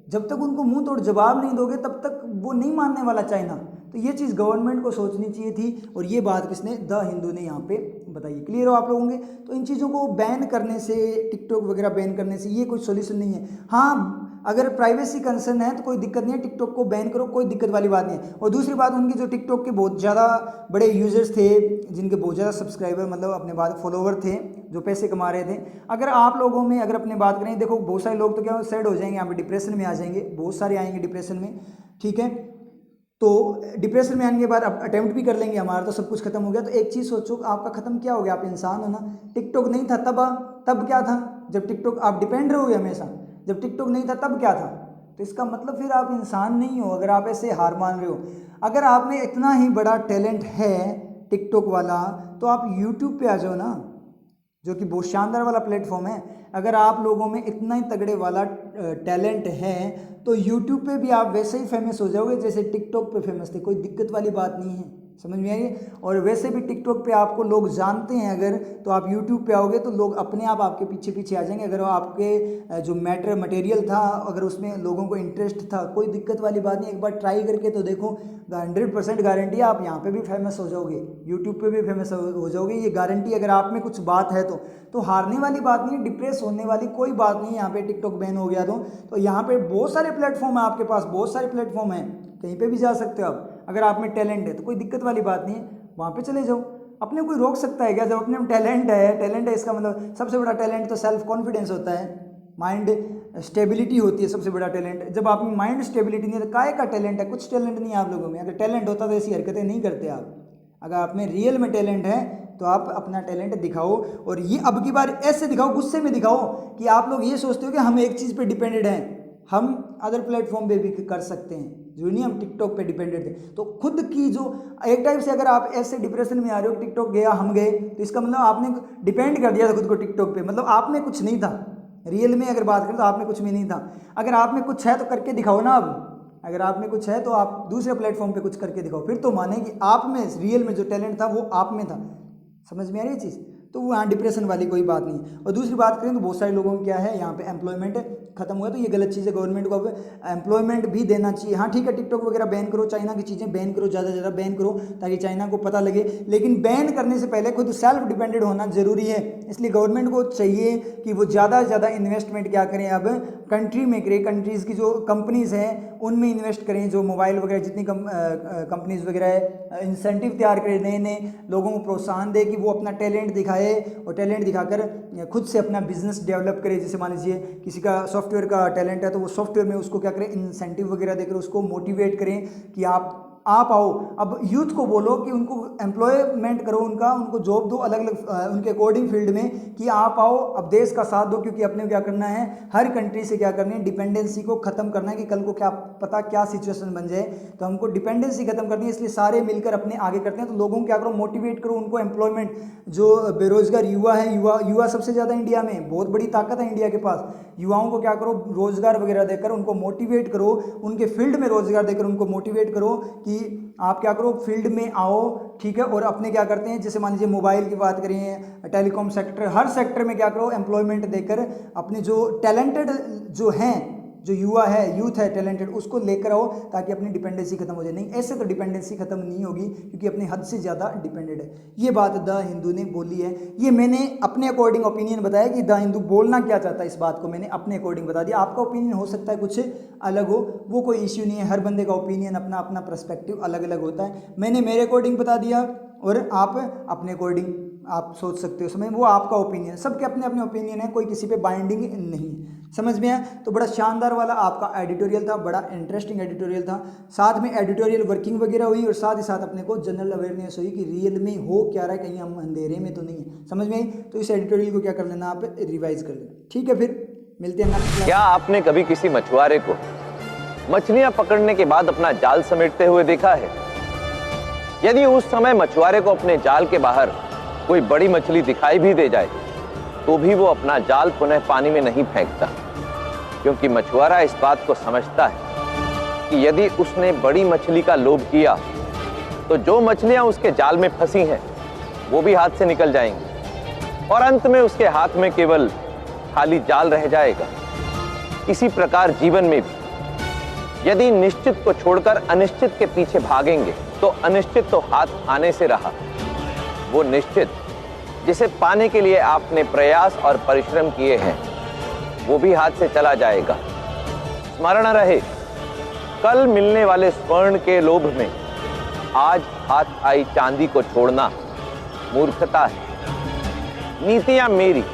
[SPEAKER 1] जब तक उनको मुंह तोड़ जवाब नहीं दोगे तब तक वो नहीं मानने वाला चाइना। तो ये चीज़ गवर्नमेंट को सोचनी चाहिए थी, और ये बात किसने, द हिंदू ने यहाँ पे बताई। क्लियर हो आप लोगों के। तो इन चीज़ों को बैन करने से, टिकटॉक वगैरह बैन करने से ये कोई सोल्यूशन नहीं है। हाँ, अगर प्राइवेसी कंसर्न है तो कोई दिक्कत नहीं है, टिकटॉक को बैन करो, कोई दिक्कत वाली बात नहीं है। और दूसरी बात, उनकी जो टिकटॉक के बहुत ज़्यादा बड़े यूजर्स थे, जिनके बहुत ज़्यादा सब्सक्राइबर, मतलब अपने बाद फॉलोवर थे, जो पैसे कमा रहे थे, अगर आप लोगों में अगर अपने बात करें, देखो बहुत सारे लोग तो क्या सैड हो जाएंगे, यहाँ पे डिप्रेशन में आ जाएंगे, बहुत सारे आएंगे डिप्रेशन में, ठीक है। तो डिप्रेशन में आने के बाद अब अटेम्प्ट भी कर लेंगे, हमारा तो सब कुछ खत्म हो गया। तो एक चीज़ सोचो, आपका खत्म क्या हो गया, आप इंसान हो ना। टिकटॉक नहीं था तब क्या था, जब टिकटॉक आप डिपेंड रहोगे हमेशा, जब टिकटॉक नहीं था तब क्या था। तो इसका मतलब फिर आप इंसान नहीं हो, अगर आप ऐसे हार मान रहे हो। अगर आप में इतना ही बड़ा टैलेंट है टिकटॉक वाला, तो आप यूट्यूब पे आ जाओ ना, जो कि बहुत शानदार वाला प्लेटफॉर्म है। अगर आप लोगों में इतना ही तगड़े वाला टैलेंट है तो यूट्यूब पे भी आप वैसे ही फेमस हो जाओगे जैसे टिकटॉक पे फेमस थे, कोई दिक्कत वाली बात नहीं है। समझ में आई। और वैसे भी टिकटॉक पे आपको लोग जानते हैं अगर, तो आप यूट्यूब पे आओगे तो लोग अपने आप आपके पीछे पीछे आ जाएंगे। अगर आपके जो मटेरियल था, अगर उसमें लोगों को इंटरेस्ट था, कोई दिक्कत वाली बात नहीं। एक बार ट्राई करके तो देखो, 100% गारंटी है आप यहाँ पे भी फेमस हो जाओगे, यूट्यूब पे भी फेमस हो जाओगे, ये गारंटी। अगर आप में कुछ बात है तो हारने वाली बात नहीं है, डिप्रेस होने वाली कोई बात नहीं है। यहाँ पे टिकटॉक बैन हो गया तो यहाँ पे बहुत सारे प्लेटफॉर्म है आपके पास, बहुत सारे प्लेटफॉर्म है, कहीं पे भी जा सकते हो आप। अगर आप में टैलेंट है तो कोई दिक्कत वाली बात नहीं है, वहाँ पे चले जाओ। अपने कोई रोक सकता है क्या? जब अपने में टैलेंट है इसका मतलब सबसे बड़ा टैलेंट तो सेल्फ कॉन्फिडेंस होता है, माइंड स्टेबिलिटी होती है सबसे बड़ा टैलेंट। जब आप में माइंड स्टेबिलिटी नहीं है तो काय का टैलेंट है? कुछ टैलेंट नहीं है आप लोगों में। अगर टैलेंट होता तो ऐसी हरकतें नहीं करते आप। अगर आप में रियल में टैलेंट है तो आप अपना टैलेंट दिखाओ, और ये अब की बार ऐसे दिखाओ, गुस्से में दिखाओ कि आप लोग ये सोचते हो कि हम एक चीज़ पे डिपेंडेड हैं, हम अदर प्लेटफॉर्म पे भी कर सकते हैं, जो नहीं हम टिकटॉक पे डिपेंडेड थे। तो खुद की जो एक टाइप से अगर आप ऐसे डिप्रेशन में आ रहे हो, टिकटॉक गया हम गए, तो इसका मतलब आपने डिपेंड कर दिया था खुद को टिकटॉक पे। मतलब आप में कुछ नहीं था, रियल में अगर बात करें तो आप में कुछ भी नहीं था। अगर आप में कुछ है तो करके दिखाओ ना। अब अगर आप में कुछ है तो आप दूसरे प्लेटफॉर्म पे कुछ करके दिखाओ, फिर तो माने कि आप में रियल में जो टैलेंट था वो आप में था। समझ में आ रही है चीज़? तो वो यहाँ डिप्रेशन वाली कोई बात नहीं। और दूसरी बात करें तो बहुत सारे लोगों को क्या है, यहाँ पे एम्प्लॉयमेंट खत्म हुआ, तो ये गलत चीज़ है। गवर्नमेंट को अब एम्प्लॉयमेंट भी देना चाहिए। हाँ ठीक है, टिकटॉक वगैरह बैन करो, चाइना की चीज़ें बैन करो, ज़्यादा से ज़्यादा बैन करो ताकि चाइना को पता लगे। लेकिन बैन करने से पहले खुद सेल्फ डिपेंडेंट होना ज़रूरी है। इसलिए गवर्नमेंट को चाहिए कि वो ज़्यादा से ज़्यादा इन्वेस्टमेंट क्या करें, अब कंट्री में करें। कंट्रीज़ की जो कंपनीज़ हैं उनमें इन्वेस्ट करें, जो मोबाइल वगैरह जितनी कंपनीज़ वगैरह है, इंसेंटिव तैयार करें, नए नए लोगों को प्रोत्साहन दे कि वो अपना टैलेंट दिखाए, और टैलेंट दिखाकर खुद से अपना बिजनेस डेवलप करे। जैसे मान लीजिए किसी का सॉफ्टवेयर का टैलेंट है तो वो सॉफ्टवेयर में उसको क्या करें, इंसेंटिव वगैरह देकर उसको मोटिवेट करें कि आप आप आओ, अब यूथ को बोलो कि उनको एम्प्लॉयमेंट करो, उनको जॉब दो अलग अलग उनके अकॉर्डिंग फील्ड में, कि आप आओ, अब देश का साथ दो, क्योंकि अपने क्या करना है, हर कंट्री से क्या करनी है, डिपेंडेंसी को खत्म करना है, कि कल को क्या पता क्या सिचुएशन बन जाए, तो हमको डिपेंडेंसी खत्म करनी है, इसलिए सारे मिलकर अपने आगे करते हैं। तो लोगों को क्या करो, मोटिवेट करो, उनको एम्प्लॉयमेंट, जो बेरोजगार युवा है, युवा सबसे ज़्यादा इंडिया में, बहुत बड़ी ताकत है इंडिया के पास, युवाओं को क्या करो, रोजगार वगैरह देकर उनको मोटिवेट करो, उनके फील्ड में रोजगार देकर उनको मोटिवेट करो कि आप क्या करो, फील्ड में आओ, ठीक है। और अपने क्या करते हैं, जैसे मान लीजिए मोबाइल की बात करें, टेलीकॉम सेक्टर, हर सेक्टर में क्या करो, एम्प्लॉयमेंट देकर अपने जो टैलेंटेड जो हैं, जो युवा है, यूथ है टैलेंटेड, उसको लेकर आओ, ताकि अपनी डिपेंडेंसी खत्म हो जाए। नहीं, ऐसे तो डिपेंडेंसी खत्म नहीं होगी, क्योंकि अपने हद से ज़्यादा डिपेंडेड है। ये बात द हिंदू ने बोली है। ये मैंने अपने अकॉर्डिंग ओपिनियन बताया कि द हिंदू बोलना क्या चाहता है, इस बात को मैंने अपने अकॉर्डिंग बता दिया। आपका ओपिनियन हो सकता है कुछ अलग हो, वो कोई इश्यू नहीं है, हर बंदे का ओपिनियन अपना अपना पर्सपेक्टिव अलग अलग होता है। मैंने मेरे अकॉर्डिंग बता दिया और आप अपने अकॉर्डिंग आप सोच सकते हो, समझ, वो आपका ओपिनियन, सबके अपने अपने ओपिनियन है, कोई किसी पे बाइंडिंग नहीं, समझ में आया। तो बड़ा शानदार वाला आपका एडिटोरियल था, बड़ा इंटरेस्टिंग एडिटोरियल था, साथ में एडिटोरियल वर्किंग वगैरह हुई, और साथ ही साथ अपने को जनरल अवेयरनेस हुई कि रियल में हो क्या रहा है, कहीं हम अंधेरे में तो नहीं है, समझ में आई। तो इस एडिटोरियल को क्या कर लेना, आप रिवाइज कर लेना, ठीक है। फिर मिलते हैं नेक्स्ट क्लास।
[SPEAKER 2] क्या आपने कभी किसी मछुआरे को मछलियां पकड़ने के बाद अपना जाल समेटते हुए देखा है? यदि उस समय मछुआरे को अपने जाल के बाहर कोई बड़ी मछली दिखाई भी दे जाए, तो भी वो अपना जाल पुनः पानी में नहीं फेंकता, क्योंकि मछुआरा इस बात को समझता है कि यदि उसने बड़ी मछली का लोभ किया, तो जो मछलियां उसके जाल में फंसी हैं, वो भी हाथ से निकल जाएंगी, और अंत में उसके हाथ में केवल खाली जाल रह जाएगा। इसी प्रकार जीवन में भी यदि निश्चित को छोड़कर अनिश्चित के पीछे भागेंगे, तो अनिश्चित तो हाथ आने से रहा, वो निश्चित जिसे पाने के लिए आपने प्रयास और परिश्रम किए हैं, वो भी हाथ से चला जाएगा। स्मरण रहे, कल मिलने वाले स्वर्ण के लोभ में आज हाथ आई चांदी को छोड़ना मूर्खता है। नीतियां मेरी,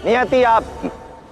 [SPEAKER 2] नियति आपकी।